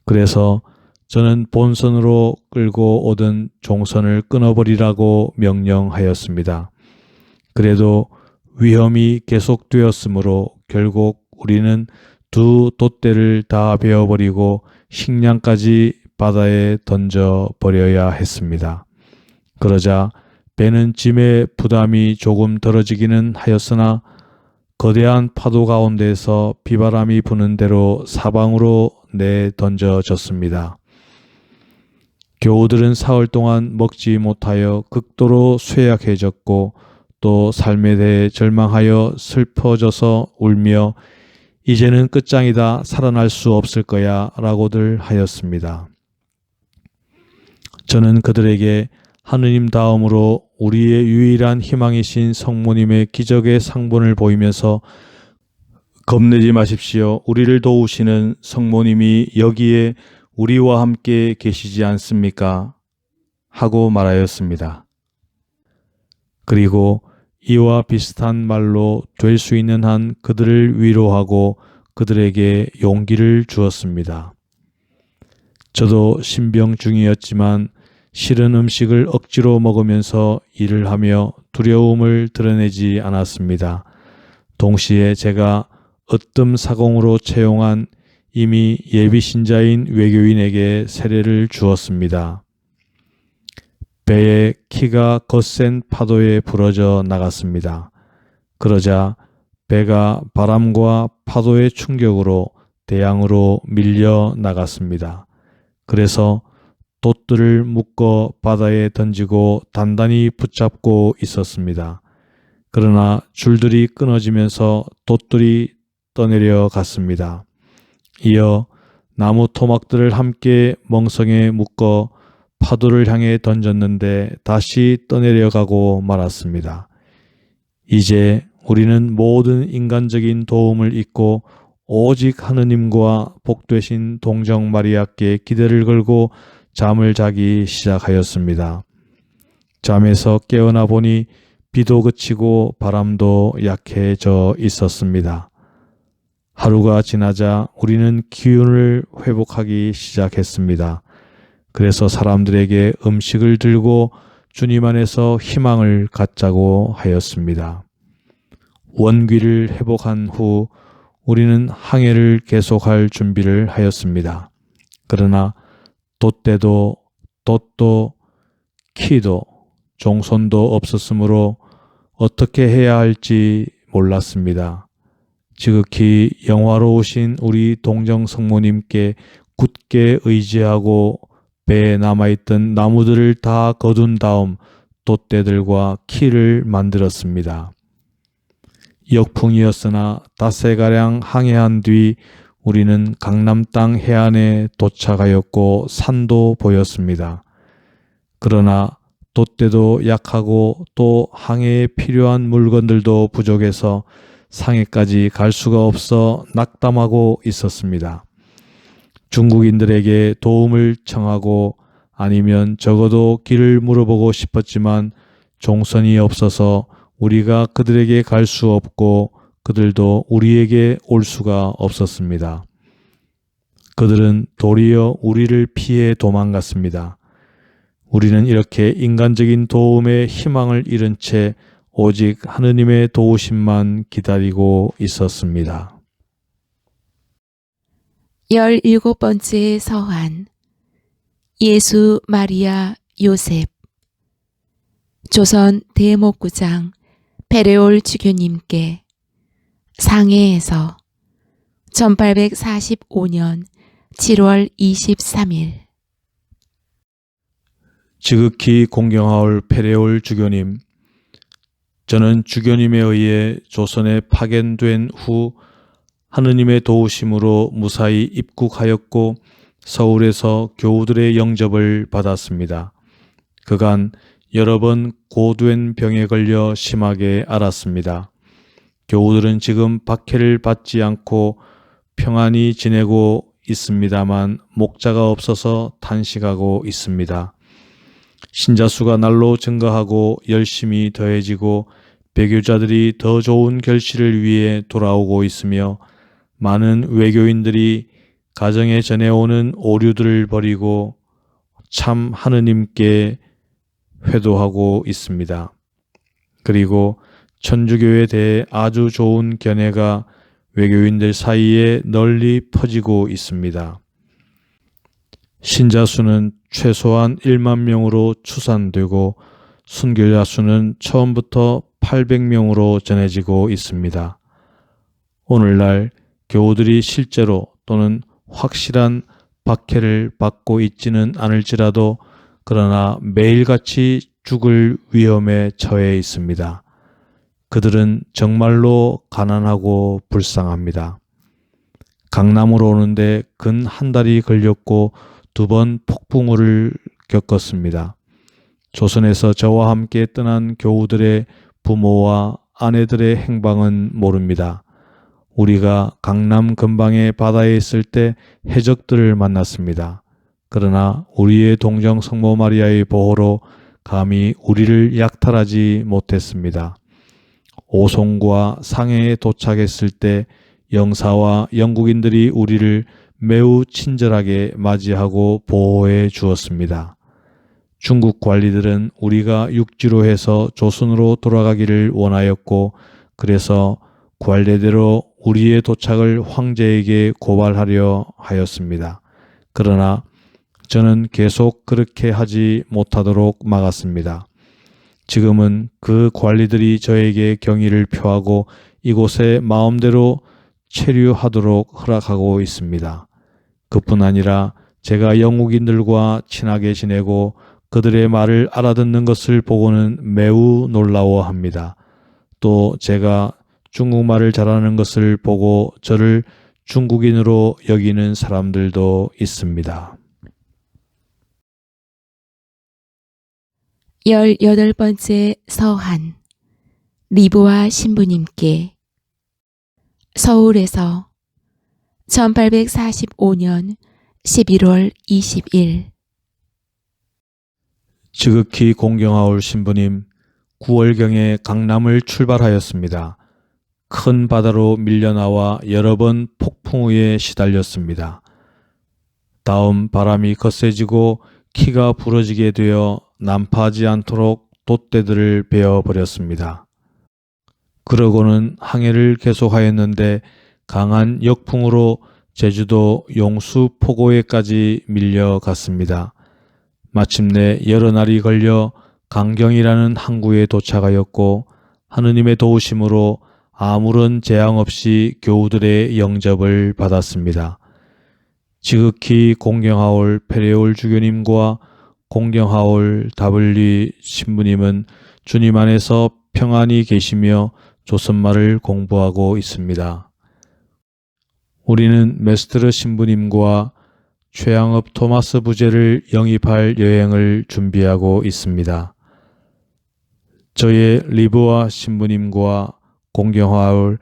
S2: 그래서 저는 본선으로 끌고 오던 종선을 끊어버리라고 명령하였습니다. 그래도 위험이 계속되었으므로 결국 우리는 2 돛대를 다 베어버리고 식량까지 바다에 던져버려야 했습니다. 그러자 배는 짐의 부담이 조금 덜어지기는 하였으나 거대한 파도 가운데서 비바람이 부는 대로 사방으로 내던져졌습니다. 교우들은 사흘 동안 먹지 못하여 극도로 쇠약해졌고 또 삶에 대해 절망하여 슬퍼져서 울며 이제는 끝장이다, 살아날 수 없을 거야 라고들 하였습니다. 저는 그들에게 하느님 다음으로 우리의 유일한 희망이신 성모님의 기적의 상본을 보이면서 겁내지 마십시오. 우리를 도우시는 성모님이 여기에 우리와 함께 계시지 않습니까? 하고 말하였습니다. 그리고 이와 비슷한 말로 될 수 있는 한 그들을 위로하고 그들에게 용기를 주었습니다. 저도 신병 중이었지만 싫은 음식을 억지로 먹으면서 일을 하며 두려움을 드러내지 않았습니다. 동시에 제가 으뜸 사공으로 채용한 이미 예비신자인 외교인에게 세례를 주었습니다. 배의 키가 거센 파도에 부러져 나갔습니다. 그러자 배가 바람과 파도의 충격으로 대양으로 밀려 나갔습니다. 그래서 돛들을 묶어 바다에 던지고 단단히 붙잡고 있었습니다. 그러나 줄들이 끊어지면서 돛들이 떠내려 갔습니다. 이어 나무 토막들을 함께 멍성에 묶어 파도를 향해 던졌는데 다시 떠내려가고 말았습니다. 이제 우리는 모든 인간적인 도움을 잊고 오직 하느님과 복되신 동정 마리아께 기대를 걸고 잠을 자기 시작하였습니다. 잠에서 깨어나 보니 비도 그치고 바람도 약해져 있었습니다. 하루가 지나자 우리는 기운을 회복하기 시작했습니다. 그래서 사람들에게 음식을 들고 주님 안에서 희망을 갖자고 하였습니다. 원기를 회복한 후 우리는 항해를 계속할 준비를 하였습니다. 그러나 돛대도 돛도 키도 종손도 없었으므로 어떻게 해야 할지 몰랐습니다. 지극히 영화로우신 우리 동정 성모님께 굳게 의지하고 배에 남아있던 나무들을 다 거둔 다음 돛대들과 키를 만들었습니다. 역풍이었으나 닷새가량 항해한 뒤 우리는 강남 땅 해안에 도착하였고 산도 보였습니다. 그러나 돛대도 약하고 또 항해에 필요한 물건들도 부족해서 상해까지 갈 수가 없어 낙담하고 있었습니다. 중국인들에게 도움을 청하고 아니면 적어도 길을 물어보고 싶었지만 종선이 없어서 우리가 그들에게 갈 수 없고 그들도 우리에게 올 수가 없었습니다. 그들은 도리어 우리를 피해 도망갔습니다. 우리는 이렇게 인간적인 도움에 희망을 잃은 채 오직 하느님의 도우심만 기다리고 있었습니다.
S1: 17번째 서한. 예수, 마리아, 요셉. 조선 대목구장 페레올 주교님께 상해에서 1845년 7월 23일.
S2: 지극히 공경하올 페레올 주교님, 저는 주교님에 의해 조선에 파견된 후 하느님의 도우심으로 무사히 입국하였고 서울에서 교우들의 영접을 받았습니다. 그간 여러 번 고된 병에 걸려 심하게 앓았습니다. 교우들은 지금 박해를 받지 않고 평안히 지내고 있습니다만 목자가 없어서 탄식하고 있습니다. 신자 수가 날로 증가하고 열심히 더해지고 배교자들이 더 좋은 결실을 위해 돌아오고 있으며 많은 외교인들이 가정에 전해오는 오류들을 버리고 참 하느님께 회도하고 있습니다. 그리고 천주교에 대해 아주 좋은 견해가 외교인들 사이에 널리 퍼지고 있습니다. 신자 수는 최소한 1만 명으로 추산되고 순교자 수는 처음부터 800명으로 전해지고 있습니다. 오늘날 교우들이 실제로 또는 확실한 박해를 받고 있지는 않을지라도 그러나 매일같이 죽을 위험에 처해 있습니다. 그들은 정말로 가난하고 불쌍합니다. 강남으로 오는데 근 한 달이 걸렸고 2번 폭풍우를 겪었습니다. 조선에서 저와 함께 떠난 교우들의 부모와 아내들의 행방은 모릅니다. 우리가 강남 근방의 바다에 있을 때 해적들을 만났습니다. 그러나 우리의 동정 성모 마리아의 보호로 감히 우리를 약탈하지 못했습니다. 오송과 상해에 도착했을 때 영사와 영국인들이 우리를 매우 친절하게 맞이하고 보호해 주었습니다. 중국 관리들은 우리가 육지로 해서 조선으로 돌아가기를 원하였고 그래서 관례대로 우리의 도착을 황제에게 고발하려 하였습니다. 그러나 저는 계속 그렇게 하지 못하도록 막았습니다. 지금은 그 관리들이 저에게 경의를 표하고 이곳에 마음대로 체류하도록 허락하고 있습니다. 그뿐 아니라 제가 영국인들과 친하게 지내고 그들의 말을 알아듣는 것을 보고는 매우 놀라워합니다. 또 제가 중국말을 잘하는 것을 보고 저를 중국인으로 여기는 사람들도 있습니다.
S1: 18번째 서한. 리브와 신부님께 서울에서 1845년 11월 20일.
S2: 지극히 공경하올 신부님, 9월경에 강남을 출발하였습니다. 큰 바다로 밀려나와 여러 번 폭풍우에 시달렸습니다. 다음 바람이 거세지고 키가 부러지게 되어 난파하지 않도록 돛대들을 베어버렸습니다. 그러고는 항해를 계속하였는데 강한 역풍으로 제주도 용수 포고에까지 밀려갔습니다. 마침내 여러 날이 걸려 강경이라는 항구에 도착하였고 하느님의 도우심으로 아무런 재앙 없이 교우들의 영접을 받았습니다. 지극히 공경하올 페레올 주교님과 공경하올 다블리 신부님은 주님 안에서 평안히 계시며 조선말을 공부하고 있습니다. 우리는 메스트르 신부님과 최양업 토마스 부제를 영입할 여행을 준비하고 있습니다. 저의 리브와 신부님과 공경하올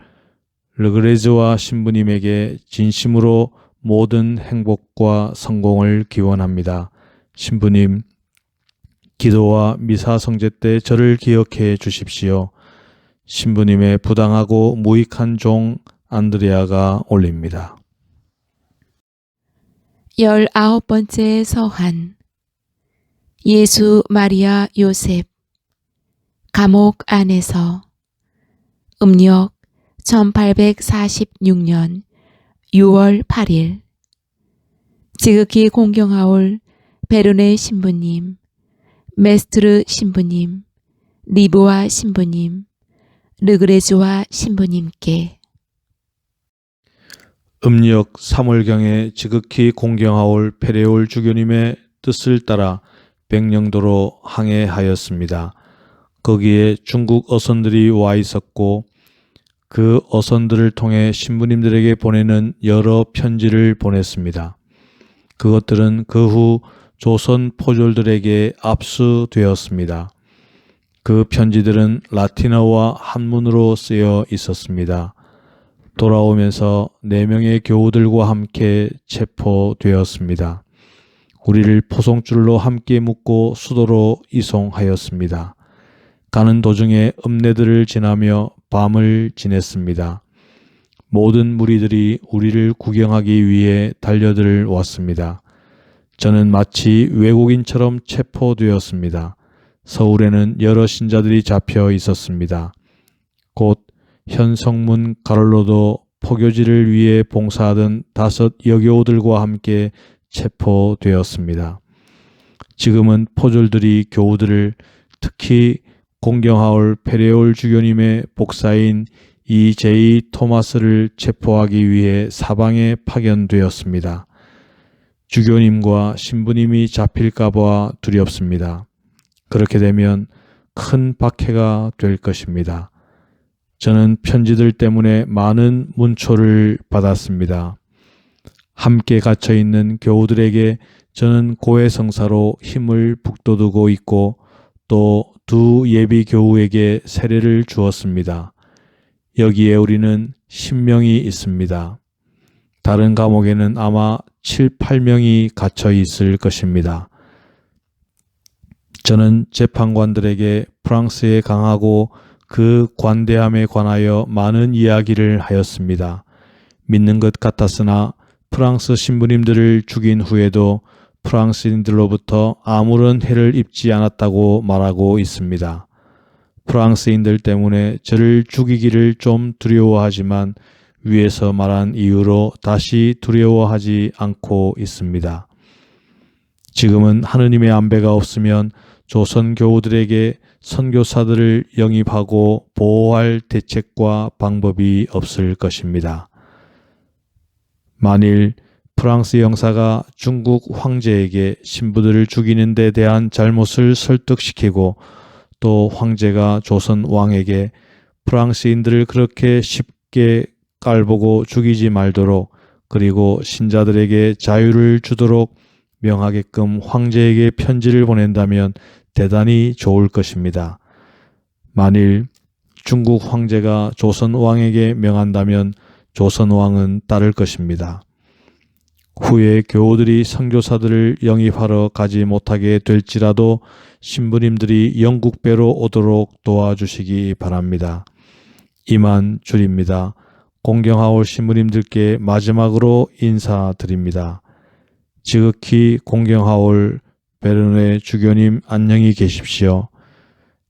S2: 르그레즈와 신부님에게 진심으로 모든 행복과 성공을 기원합니다. 신부님, 기도와 미사 성제 때 저를 기억해 주십시오. 신부님의 부당하고 무익한 종 안드레아가 올립니다.
S1: 19번째 서한. 예수, 마리아, 요셉. 감옥 안에서. 음력 1846년 6월 8일. 지극히 공경하올 베르네 신부님, 메스트르 신부님, 리브와 신부님, 르그레즈와 신부님께.
S2: 음력 3월경에 지극히 공경하올 페레올 주교님의 뜻을 따라 백령도로 항해하였습니다. 거기에 중국 어선들이 와 있었고 그 어선들을 통해 신부님들에게 보내는 여러 편지를 보냈습니다. 그것들은 그 후 조선 포졸들에게 압수되었습니다. 그 편지들은 라틴어와 한문으로 쓰여 있었습니다. 돌아오면서 4명의 교우들과 함께 체포되었습니다. 우리를 포송줄로 함께 묶고 수도로 이송하였습니다. 가는 도중에 읍내들을 지나며 밤을 지냈습니다. 모든 무리들이 우리를 구경하기 위해 달려들 왔습니다. 저는 마치 외국인처럼 체포되었습니다. 서울에는 여러 신자들이 잡혀 있었습니다. 곧 현성문 가롤로도 포교지를 위해 봉사하던 5 여교우들과 함께 체포되었습니다. 지금은 포졸들이 교우들을 특히 공경하올 페레올 주교님의 복사인 E.J. 토마스를 체포하기 위해 사방에 파견되었습니다. 주교님과 신부님이 잡힐까 봐 두렵습니다. 그렇게 되면 큰 박해가 될 것입니다. 저는 편지들 때문에 많은 문초를 받았습니다. 함께 갇혀 있는 교우들에게 저는 고해성사로 힘을 북돋우고 있고 또 2 예비 교우에게 세례를 주었습니다. 여기에 우리는 10명이 있습니다. 다른 감옥에는 아마 7, 8명이 갇혀 있을 것입니다. 저는 재판관들에게 프랑스의 강하고 그 관대함에 관하여 많은 이야기를 하였습니다. 믿는 것 같았으나 프랑스 신부님들을 죽인 후에도 프랑스인들로부터 아무런 해를 입지 않았다고 말하고 있습니다. 프랑스인들 때문에 저를 죽이기를 좀 두려워하지만 위에서 말한 이유로 다시 두려워하지 않고 있습니다. 지금은 하느님의 안배가 없으면 조선 교우들에게 선교사들을 영입하고 보호할 대책과 방법이 없을 것입니다. 만일 프랑스 영사가 중국 황제에게 신부들을 죽이는 데 대한 잘못을 설득시키고 또 황제가 조선 왕에게 프랑스인들을 그렇게 쉽게 깔보고 죽이지 말도록 그리고 신자들에게 자유를 주도록 명하게끔 황제에게 편지를 보낸다면 대단히 좋을 것입니다. 만일 중국 황제가 조선 왕에게 명한다면 조선 왕은 따를 것입니다. 후에 교우들이 선교사들을 영입하러 가지 못하게 될지라도 신부님들이 영국배로 오도록 도와주시기 바랍니다. 이만 줄입니다. 공경하올 신부님들께 마지막으로 인사드립니다. 지극히 공경하올 베르네 주교님 안녕히 계십시오.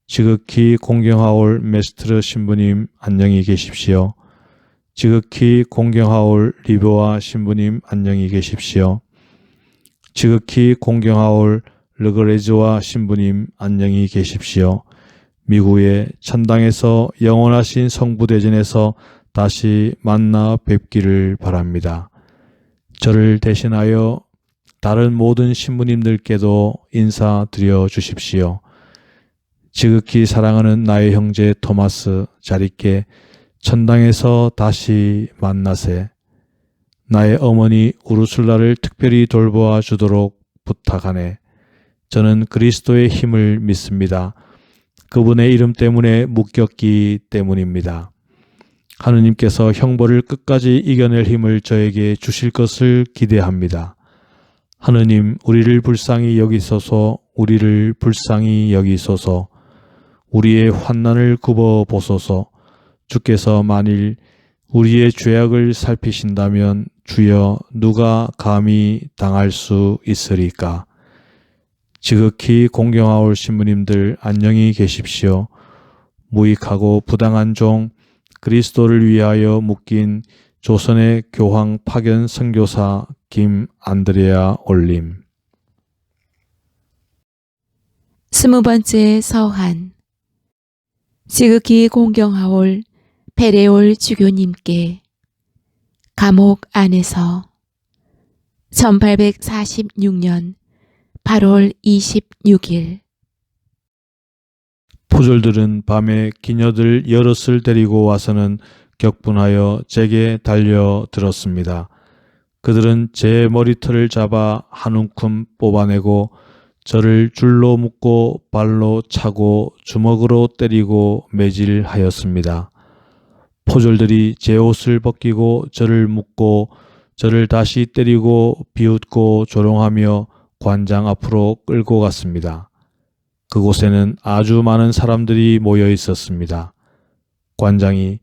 S2: 지극히 공경하올 메스트르 신부님 안녕히 계십시오. 지극히 공경하올 리브와 신부님 안녕히 계십시오. 지극히 공경하올 르그레즈와 신부님 안녕히 계십시오. 미국의 천당에서 영원하신 성부대전에서 다시 만나 뵙기를 바랍니다. 저를 대신하여 다른 모든 신부님들께도 인사드려 주십시오. 지극히 사랑하는 나의 형제 토마스 잘 있게 천당에서 다시 만나세. 나의 어머니 우르술라를 특별히 돌보아 주도록 부탁하네. 저는 그리스도의 힘을 믿습니다. 그분의 이름 때문에 묶였기 때문입니다. 하느님께서 형벌을 끝까지 이겨낼 힘을 저에게 주실 것을 기대합니다. 하느님, 우리를 불쌍히 여기소서, 우리를 불쌍히 여기소서, 우리의 환난을 굽어 보소서. 주께서 만일 우리의 죄악을 살피신다면 주여 누가 감히 당할 수 있으리까? 지극히 공경하올 신부님들 안녕히 계십시오. 무익하고 부당한 종 그리스도를 위하여 묶인 조선의 교황 파견 선교사 김안드레아 올림.
S1: 20번째 서한. 지극히 공경하올 베레올 주교님께 감옥 안에서 1846년 8월 26일.
S2: 포졸들은 밤에 기녀들 여럿을 데리고 와서는 격분하여 제게 달려들었습니다. 그들은 제 머리털을 잡아 한 움큼 뽑아내고 저를 줄로 묶고 발로 차고 주먹으로 때리고 매질하였습니다. 포졸들이 제 옷을 벗기고 저를 묶고 저를 다시 때리고 비웃고 조롱하며 관장 앞으로 끌고 갔습니다. 그곳에는 아주 많은 사람들이 모여 있었습니다. 관장이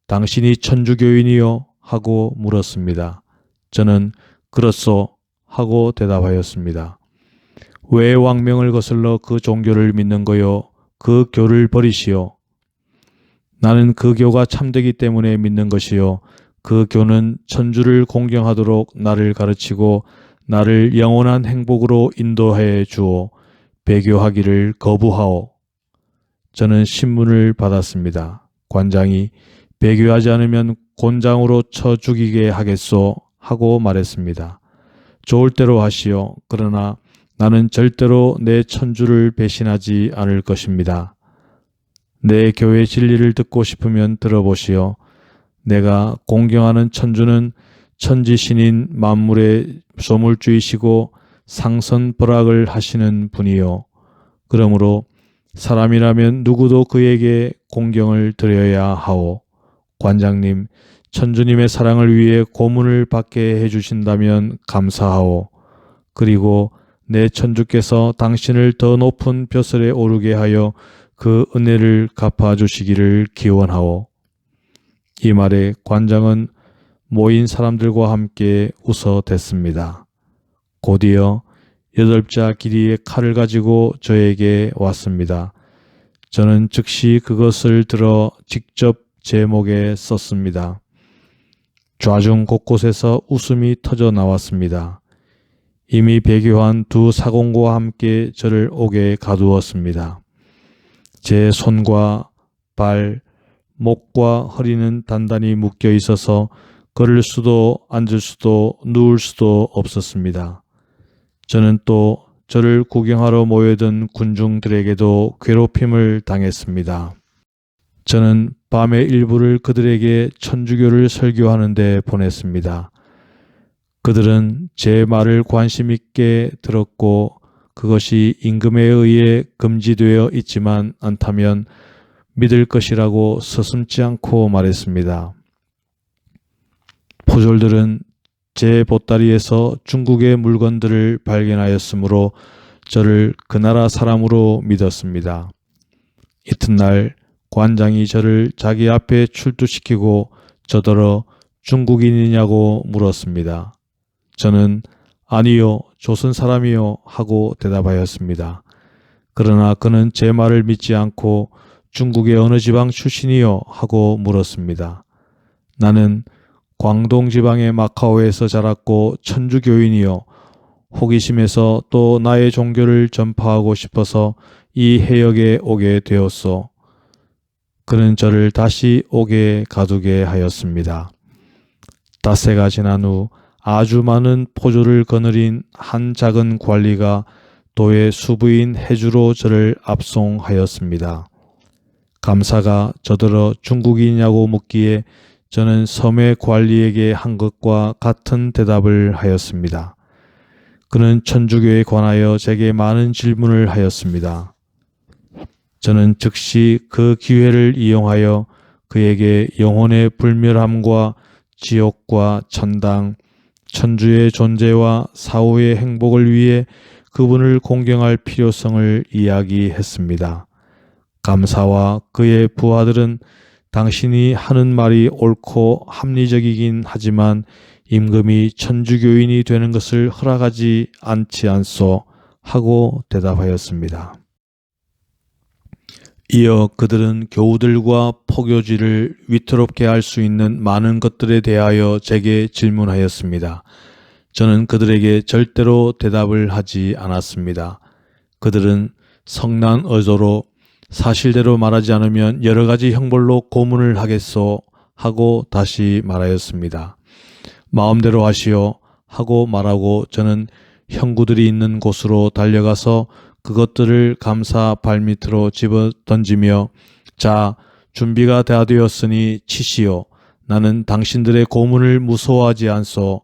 S2: 당신이 천주교인이요? 하고 물었습니다. 저는 그렇소 하고 대답하였습니다. 왜 왕명을 거슬러 그 종교를 믿는 거요? 그 교를 버리시오. 나는 그 교가 참되기 때문에 믿는 것이요. 그 교는 천주를 공경하도록 나를 가르치고 나를 영원한 행복으로 인도해 주오. 배교하기를 거부하오. 저는 신문을 받았습니다. 관장이 배교하지 않으면 곤장으로 쳐 죽이게 하겠소 하고 말했습니다. 좋을 대로 하시오. 그러나 나는 절대로 내 천주를 배신하지 않을 것입니다. 내 교회 진리를 듣고 싶으면 들어보시오. 내가 공경하는 천주는 천지신인 만물의 소물주이시고 상선벌악을 하시는 분이요. 그러므로 사람이라면 누구도 그에게 공경을 드려야 하오. 관장님, 천주님의 사랑을 위해 고문을 받게 해주신다면 감사하오. 그리고 내 천주께서 당신을 더 높은 벼슬에 오르게 하여 그 은혜를 갚아주시기를 기원하오. 이 말에 관장은 모인 사람들과 함께 웃어댔습니다. 곧이어 8자 길이의 칼을 가지고 저에게 왔습니다. 저는 즉시 그것을 들어 직접 제 목에 썼습니다. 좌중 곳곳에서 웃음이 터져 나왔습니다. 이미 배교한 두 사공과 함께 저를 옥에 가두었습니다. 제 손과 발, 목과 허리는 단단히 묶여 있어서 걸을 수도 앉을 수도 누울 수도 없었습니다. 저는 또 저를 구경하러 모여든 군중들에게도 괴롭힘을 당했습니다. 저는 밤의 일부를 그들에게 천주교를 설교하는 데 보냈습니다. 그들은 제 말을 관심 있게 들었고 그것이 임금에 의해 금지되어 있지만 않다면 믿을 것이라고 서슴지 않고 말했습니다. 포졸들은 제 보따리에서 중국의 물건들을 발견하였으므로 저를 그 나라 사람으로 믿었습니다. 이튿날 관장이 저를 자기 앞에 출두시키고 저더러 중국인이냐고 물었습니다. 저는 아니요, 조선 사람이요 하고 대답하였습니다. 그러나 그는 제 말을 믿지 않고 중국의 어느 지방 출신이요 하고 물었습니다. 나는 광동 지방의 마카오에서 자랐고 천주교인이요. 호기심에서 또 나의 종교를 전파하고 싶어서 이 해역에 오게 되었소. 그는 저를 다시 오게 가두게 하였습니다. 닷새가 지난 후 아주 많은 포조를 거느린 한 작은 관리가 도의 수부인 해주로 저를 압송하였습니다. 감사가 저더러 중국인이냐고 묻기에 저는 섬의 관리에게 한 것과 같은 대답을 하였습니다. 그는 천주교에 관하여 제게 많은 질문을 하였습니다. 저는 즉시 그 기회를 이용하여 그에게 영혼의 불멸함과 지옥과 천당, 천주의 존재와 사후의 행복을 위해 그분을 공경할 필요성을 이야기했습니다. 감사와 그의 부하들은 당신이 하는 말이 옳고 합리적이긴 하지만 임금이 천주교인이 되는 것을 허락하지 않지 않소 하고 대답하였습니다. 이어 그들은 교우들과 포교지를 위태롭게 할 수 있는 많은 것들에 대하여 제게 질문하였습니다. 저는 그들에게 절대로 대답을 하지 않았습니다. 그들은 성난 어조로 사실대로 말하지 않으면 여러 가지 형벌로 고문을 하겠소 하고 다시 말하였습니다. 마음대로 하시오 하고 말하고 저는 형구들이 있는 곳으로 달려가서 그것들을 감사 발밑으로 집어 던지며 자, 준비가 다 되었으니 치시오. 나는 당신들의 고문을 무서워하지 않소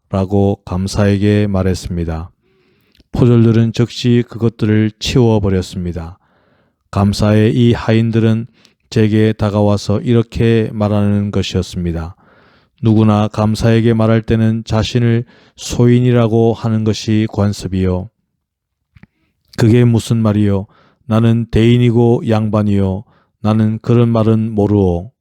S2: 라고 감사에게 말했습니다. 포졸들은 즉시 그것들을 치워버렸습니다. 감사의 이 하인들은 제게 다가와서 이렇게 말하는 것이었습니다. 누구나 감사에게 말할 때는 자신을 소인이라고 하는 것이 관습이요. 그게 무슨 말이요? 나는 대인이고 양반이요. 나는 그런 말은 모르오.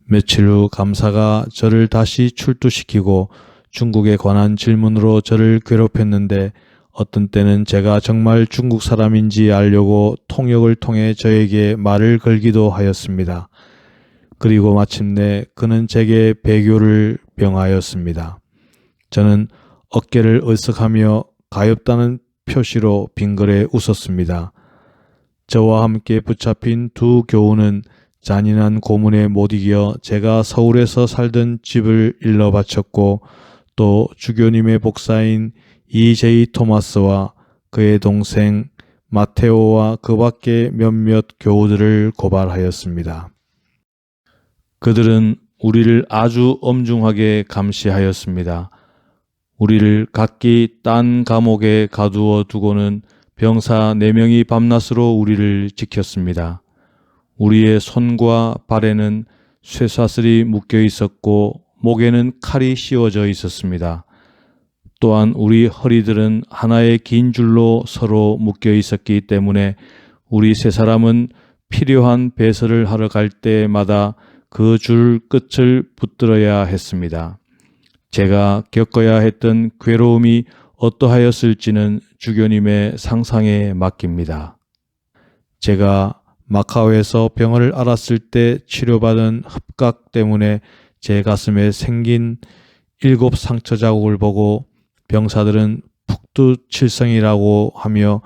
S2: 며칠 후 감사가 저를 다시 출두시키고 중국에 관한 질문으로 저를 괴롭혔는데 어떤 때는 제가 정말 중국 사람인지 알려고 통역을 통해 저에게 말을 걸기도 하였습니다. 그리고 마침내 그는 제게 배교를 명하였습니다. 저는 어깨를 으쓱하며 가엾다는 표시로 빙그레 웃었습니다. 저와 함께 붙잡힌 두 교우는 잔인한 고문에 못 이겨 제가 서울에서 살던 집을 일러 바쳤고 또 주교님의 복사인 E.J. 토마스와 그의 동생 마테오와 그 밖의 몇몇 교우들을 고발하였습니다. 그들은 우리를 아주 엄중하게 감시하였습니다. 우리를 각기 딴 감옥에 가두어 두고는 병사 4명이 밤낮으로 우리를 지켰습니다. 우리의 손과 발에는 쇠사슬이 묶여 있었고 목에는 칼이 씌워져 있었습니다. 또한 우리 허리들은 하나의 긴 줄로 서로 묶여 있었기 때문에 우리 세 사람은 필요한 배설을 하러 갈 때마다 그 줄 끝을 붙들어야 했습니다. 제가 겪어야 했던 괴로움이 어떠하였을지는 주교님의 상상에 맡깁니다. 제가 마카오에서 병을 앓았을 때 치료받은 흡각 때문에 제 가슴에 생긴 7 상처 자국을 보고 병사들은 북두칠성이라고 하며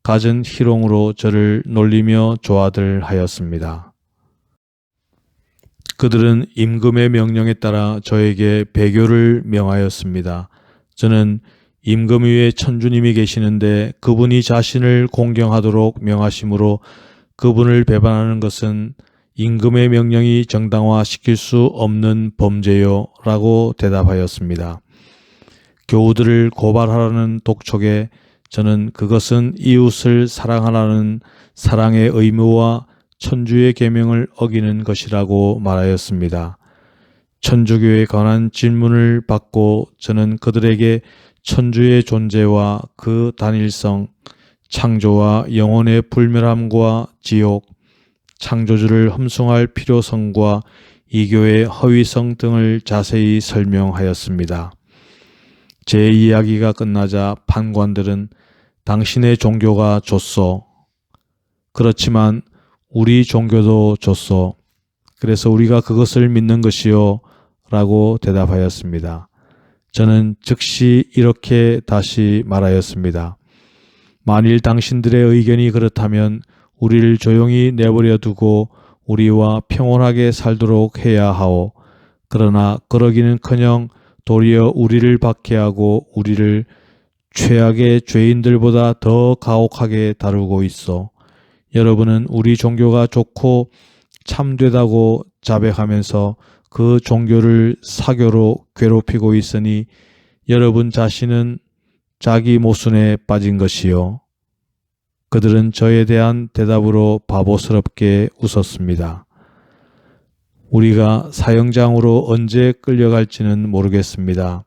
S2: 갖은 희롱으로 저를 놀리며 조아들 하였습니다. 그들은 임금의 명령에 따라 저에게 배교를 명하였습니다. 저는 임금 위에 천주님이 계시는데 그분이 자신을 공경하도록 명하심으로 그분을 배반하는 것은 임금의 명령이 정당화시킬 수 없는 범죄요 라고 대답하였습니다. 교우들을 고발하라는 독촉에 저는 그것은 이웃을 사랑하라는 사랑의 의무와 천주의 계명을 어기는 것이라고 말하였습니다. 천주교에 관한 질문을 받고 저는 그들에게 천주의 존재와 그 단일성, 창조와 영혼의 불멸함과 지옥, 창조주를 흠숭할 필요성과 이교의 허위성 등을 자세히 설명하였습니다. 제 이야기가 끝나자 판관들은 당신의 종교가 좋소. 그렇지만 우리 종교도 좋소. 그래서 우리가 그것을 믿는 것이요 라고 대답하였습니다. 저는 즉시 이렇게 다시 말하였습니다. 만일 당신들의 의견이 그렇다면 우리를 조용히 내버려 두고 우리와 평온하게 살도록 해야 하오. 그러나 그러기는커녕 도리어 우리를 박해하고 우리를 최악의 죄인들보다 더 가혹하게 다루고 있어. 여러분은 우리 종교가 좋고 참되다고 자백하면서 그 종교를 사교로 괴롭히고 있으니 여러분 자신은 자기 모순에 빠진 것이요. 그들은 저에 대한 대답으로 바보스럽게 웃었습니다. 우리가 사형장으로 언제 끌려갈지는 모르겠습니다.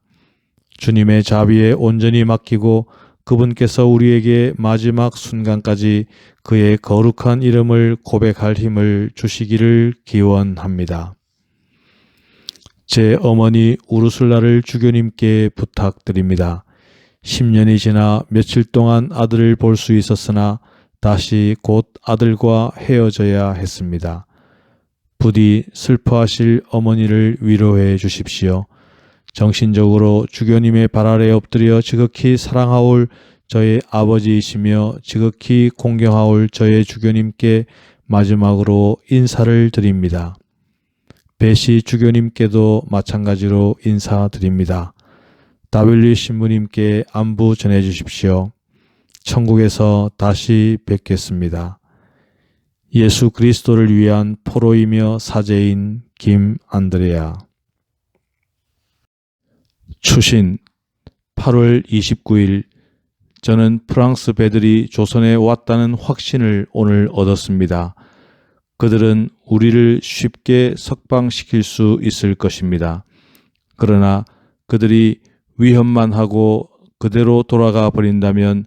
S2: 주님의 자비에 온전히 맡기고 그분께서 우리에게 마지막 순간까지 그의 거룩한 이름을 고백할 힘을 주시기를 기원합니다. 제 어머니 우르술라를 주교님께 부탁드립니다. 10년이 지나 며칠 동안 아들을 볼 수 있었으나 다시 곧 아들과 헤어져야 했습니다. 부디 슬퍼하실 어머니를 위로해 주십시오. 정신적으로 주교님의 발 아래 엎드려 지극히 사랑하올 저의 아버지이시며 지극히 공경하올 저의 주교님께 마지막으로 인사를 드립니다. 배시 주교님께도 마찬가지로 인사드립니다. W 신부님께 안부 전해주십시오. 천국에서 다시 뵙겠습니다. 예수 그리스도를 위한 포로이며 사제인 김안드레아. 추신 8월 29일 저는 프랑스 배들이 조선에 왔다는 확신을 오늘 얻었습니다. 그들은 우리를 쉽게 석방시킬 수 있을 것입니다. 그러나 그들이 위협만 하고 그대로 돌아가 버린다면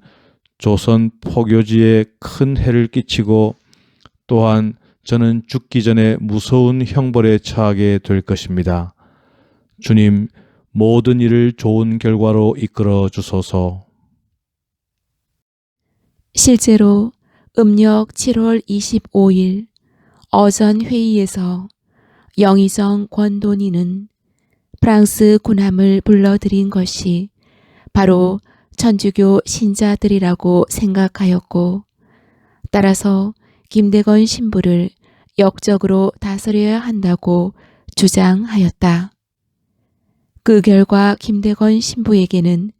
S2: 조선 포교지에 큰 해를 끼치고 또한 저는 죽기 전에 무서운 형벌에 처하게 될 것입니다. 주님, 모든 일을 좋은 결과로 이끌어 주소서.
S1: 실제로 음력 7월 25일 어전 회의에서 영의정 권도니는 프랑스 군함을 불러들인 것이 바로 천주교 신자들이라고 생각하였고, 따라서 김대건 신부를 역적으로 다스려야 한다고 주장하였다. 그 결과 김대건 신부에게는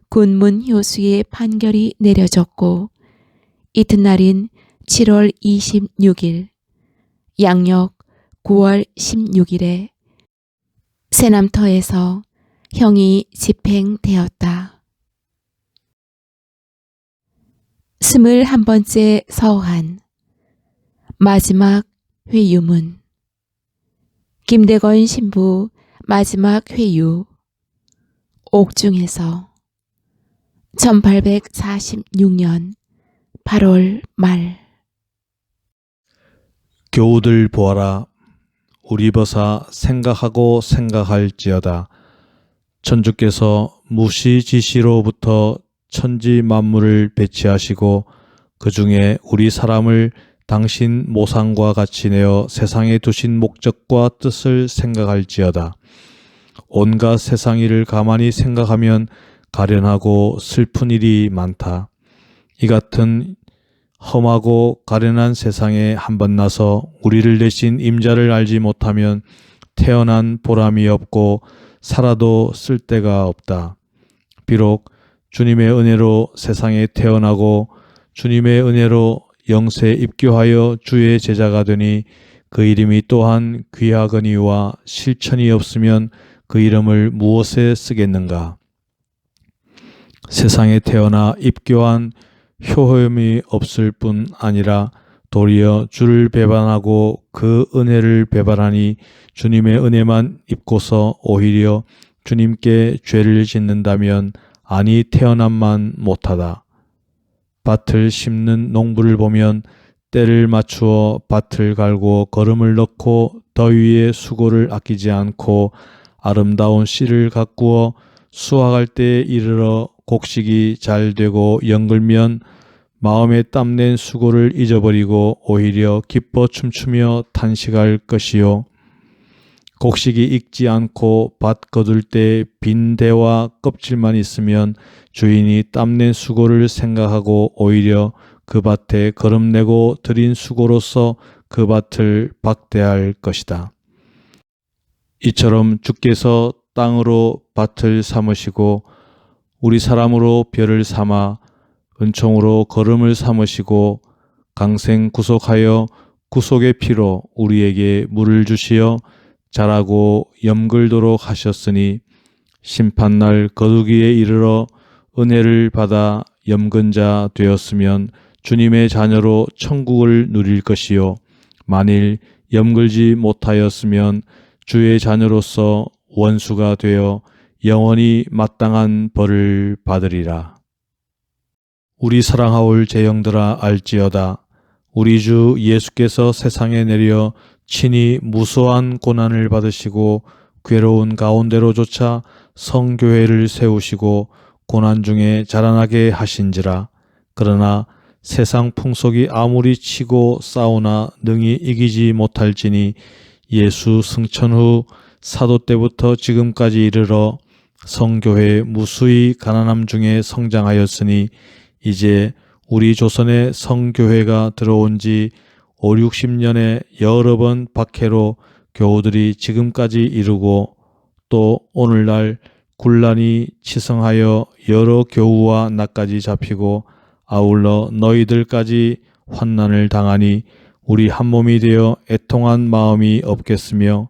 S1: 군문 효수의 판결이 내려졌고, 이튿날인 7월 26일, 양력 9월 16일에 새남터에서 형이 집행되었다. 21번째 서한 마지막 회유문. 김대건 신부 마지막 회유. 옥중에서 1846년 8월 말.
S2: 교우들 보아라. 우리 벗아 생각하고 생각할지어다. 천주께서 무시지시로부터 천지 만물을 배치하시고 그 중에 우리 사람을 당신 모상과 같이 내어 세상에 두신 목적과 뜻을 생각할지어다. 온갖 세상 일을 가만히 생각하면 가련하고 슬픈 일이 많다. 이 같은 험하고 가련한 세상에 한번 나서 우리를 대신 임자를 알지 못하면 태어난 보람이 없고 살아도 쓸데가 없다. 비록 주님의 은혜로 세상에 태어나고 주님의 은혜로 영세 입교하여 주의 제자가 되니 그 이름이 또한 귀하거니와 실천이 없으면 그 이름을 무엇에 쓰겠는가? 세상에 태어나 입교한 효험이 없을 뿐 아니라 도리어 주를 배반하고 그 은혜를 배반하니 주님의 은혜만 입고서 오히려 주님께 죄를 짓는다면 아니 태어남만 못하다. 밭을 심는 농부를 보면 때를 맞추어 밭을 갈고 거름을 넣고 더위에 수고를 아끼지 않고 아름다운 씨를 가꾸어 수확할 때에 이르러 곡식이 잘 되고 연글면 마음에 땀낸 수고를 잊어버리고 오히려 기뻐 춤추며 탄식할 것이요. 곡식이 익지 않고 밭 거둘 때 빈 대와 껍질만 있으면 주인이 땀낸 수고를 생각하고 오히려 그 밭에 거름내고 들인 수고로서 그 밭을 박대할 것이다. 이처럼 주께서 땅으로 밭을 삼으시고 우리 사람으로 벼를 삼아 은총으로 거름을 삼으시고 강생 구속하여 구속의 피로 우리에게 물을 주시어 자라고 염글도록 하셨으니 심판날 거두기에 이르러 은혜를 받아 염근 자 되었으면 주님의 자녀로 천국을 누릴 것이요 만일 염글지 못하였으면 주의 자녀로서 원수가 되어 영원히 마땅한 벌을 받으리라. 우리 사랑하올 제영들아 알지어다. 우리 주 예수께서 세상에 내려 친히 무수한 고난을 받으시고 괴로운 가운데로조차 성교회를 세우시고 고난 중에 자라나게 하신지라. 그러나 세상 풍속이 아무리 치고 싸우나 능히 이기지 못할지니 예수 승천 후 사도 때부터 지금까지 이르러 성교회 무수히 가난함 중에 성장하였으니 이제 우리 조선에 성교회가 들어온 지 5, 60년에 여러 번 박해로 교우들이 지금까지 이루고 또 오늘날 군란이 치성하여 여러 교우와 나까지 잡히고 아울러 너희들까지 환난을 당하니 우리 한 몸이 되어 애통한 마음이 없겠으며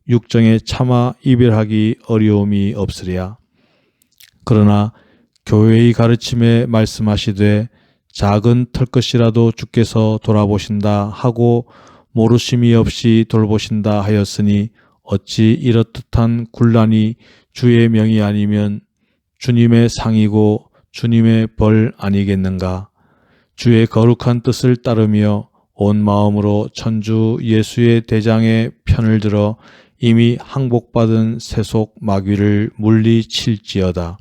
S2: 육정에 차마 이별하기 어려움이 없으랴. 그러나 교회의 가르침에 말씀하시되 작은 털것이라도 주께서 돌아보신다 하고 모르심이 없이 돌보신다 하였으니 어찌 이렇듯한 군란이 주의 명이 아니면 주님의 상이고 주님의 벌 아니겠는가. 주의 거룩한 뜻을 따르며 온 마음으로 천주 예수의 대장의 편을 들어 이미 항복받은 세속 마귀를 물리칠지어다.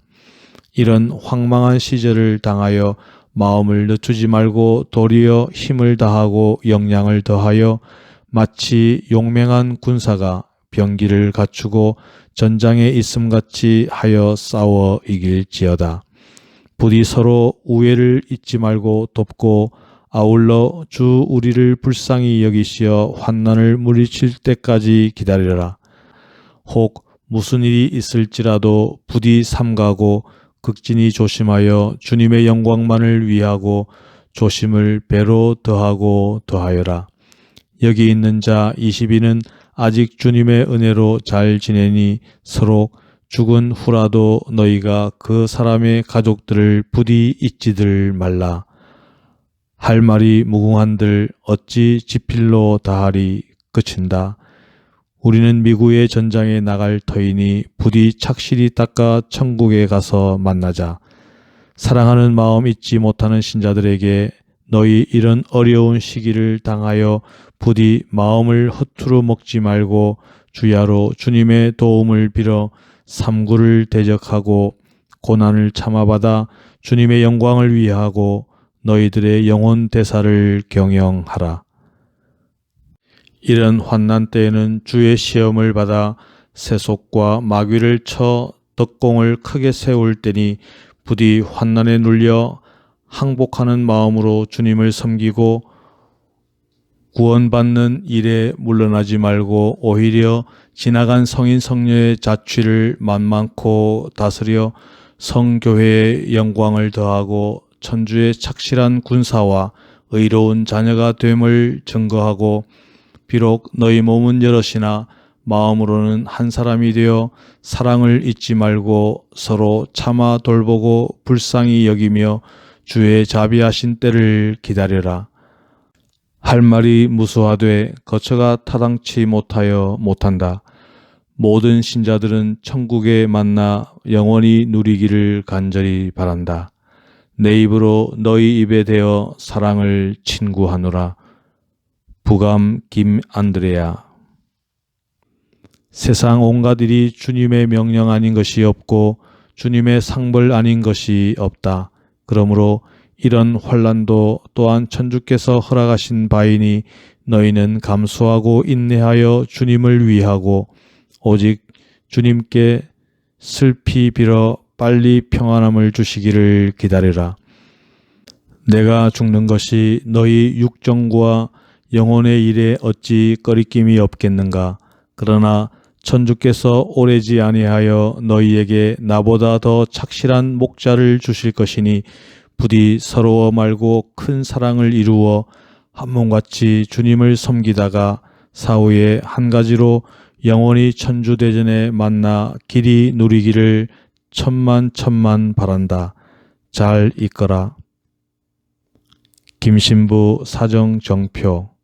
S2: 이런 황망한 시절을 당하여 마음을 늦추지 말고 도리어 힘을 다하고 역량을 더하여 마치 용맹한 군사가 병기를 갖추고 전장에 있음같이 하여 싸워 이길지어다. 부디 서로 우애를 잊지 말고 돕고 아울러 주 우리를 불쌍히 여기시어 환난을 물리칠 때까지 기다리라. 혹 무슨 일이 있을지라도 부디 삼가고 극진히 조심하여 주님의 영광만을 위하고 조심을 배로 더하고 더하여라. 여기 있는 자 22는 아직 주님의 은혜로 잘 지내니 서로 죽은 후라도 너희가 그 사람의 가족들을 부디 잊지들 말라. 할 말이 무궁한들 어찌 지필로 다하리. 그친다. 우리는 미국의 전장에 나갈 터이니 부디 착실히 닦아 천국에 가서 만나자. 사랑하는 마음 잊지 못하는 신자들에게 너희 이런 어려운 시기를 당하여 부디 마음을 허투루 먹지 말고 주야로 주님의 도움을 빌어 삼구를 대적하고 고난을 참아받아 주님의 영광을 위하고 너희들의 영혼 대사를 경영하라. 이런 환난 때에는 주의 시험을 받아 세속과 마귀를 쳐 덕공을 크게 세울 때니 부디 환난에 눌려 항복하는 마음으로 주님을 섬기고 구원받는 일에 물러나지 말고 오히려 지나간 성인 성녀의 자취를 만만코 다스려 성교회의 영광을 더하고 천주의 착실한 군사와 의로운 자녀가 됨을 증거하고 비록 너희 몸은 여럿이나 마음으로는 한 사람이 되어 사랑을 잊지 말고 서로 참아 돌보고 불쌍히 여기며 주의 자비하신 때를 기다려라. 할 말이 무수하되 거처가 타당치 못한다. 모든 신자들은 천국에 만나 영원히 누리기를 간절히 바란다. 내 입으로 너희 입에 대어 사랑을 친구하노라. 부감 김안드레야. 세상 온갖 일이 주님의 명령 아닌 것이 없고 주님의 상벌 아닌 것이 없다. 그러므로 이런 환난도 또한 천주께서 허락하신 바이니 너희는 감수하고 인내하여 주님을 위하고 오직 주님께 슬피 빌어 빨리 평안함을 주시기를 기다리라. 내가 죽는 것이 너희 육정과 영혼의 일에 어찌 꺼리낌이 없겠는가. 그러나 천주께서 오래지 아니하여 너희에게 나보다 더 착실한 목자를 주실 것이니 부디 서러워 말고 큰 사랑을 이루어 한 몸같이 주님을 섬기다가 사후에 한 가지로 영원히 천주대전에 만나 길이 누리기를 천만 바란다. 잘 있거라. 김신부 사정정표.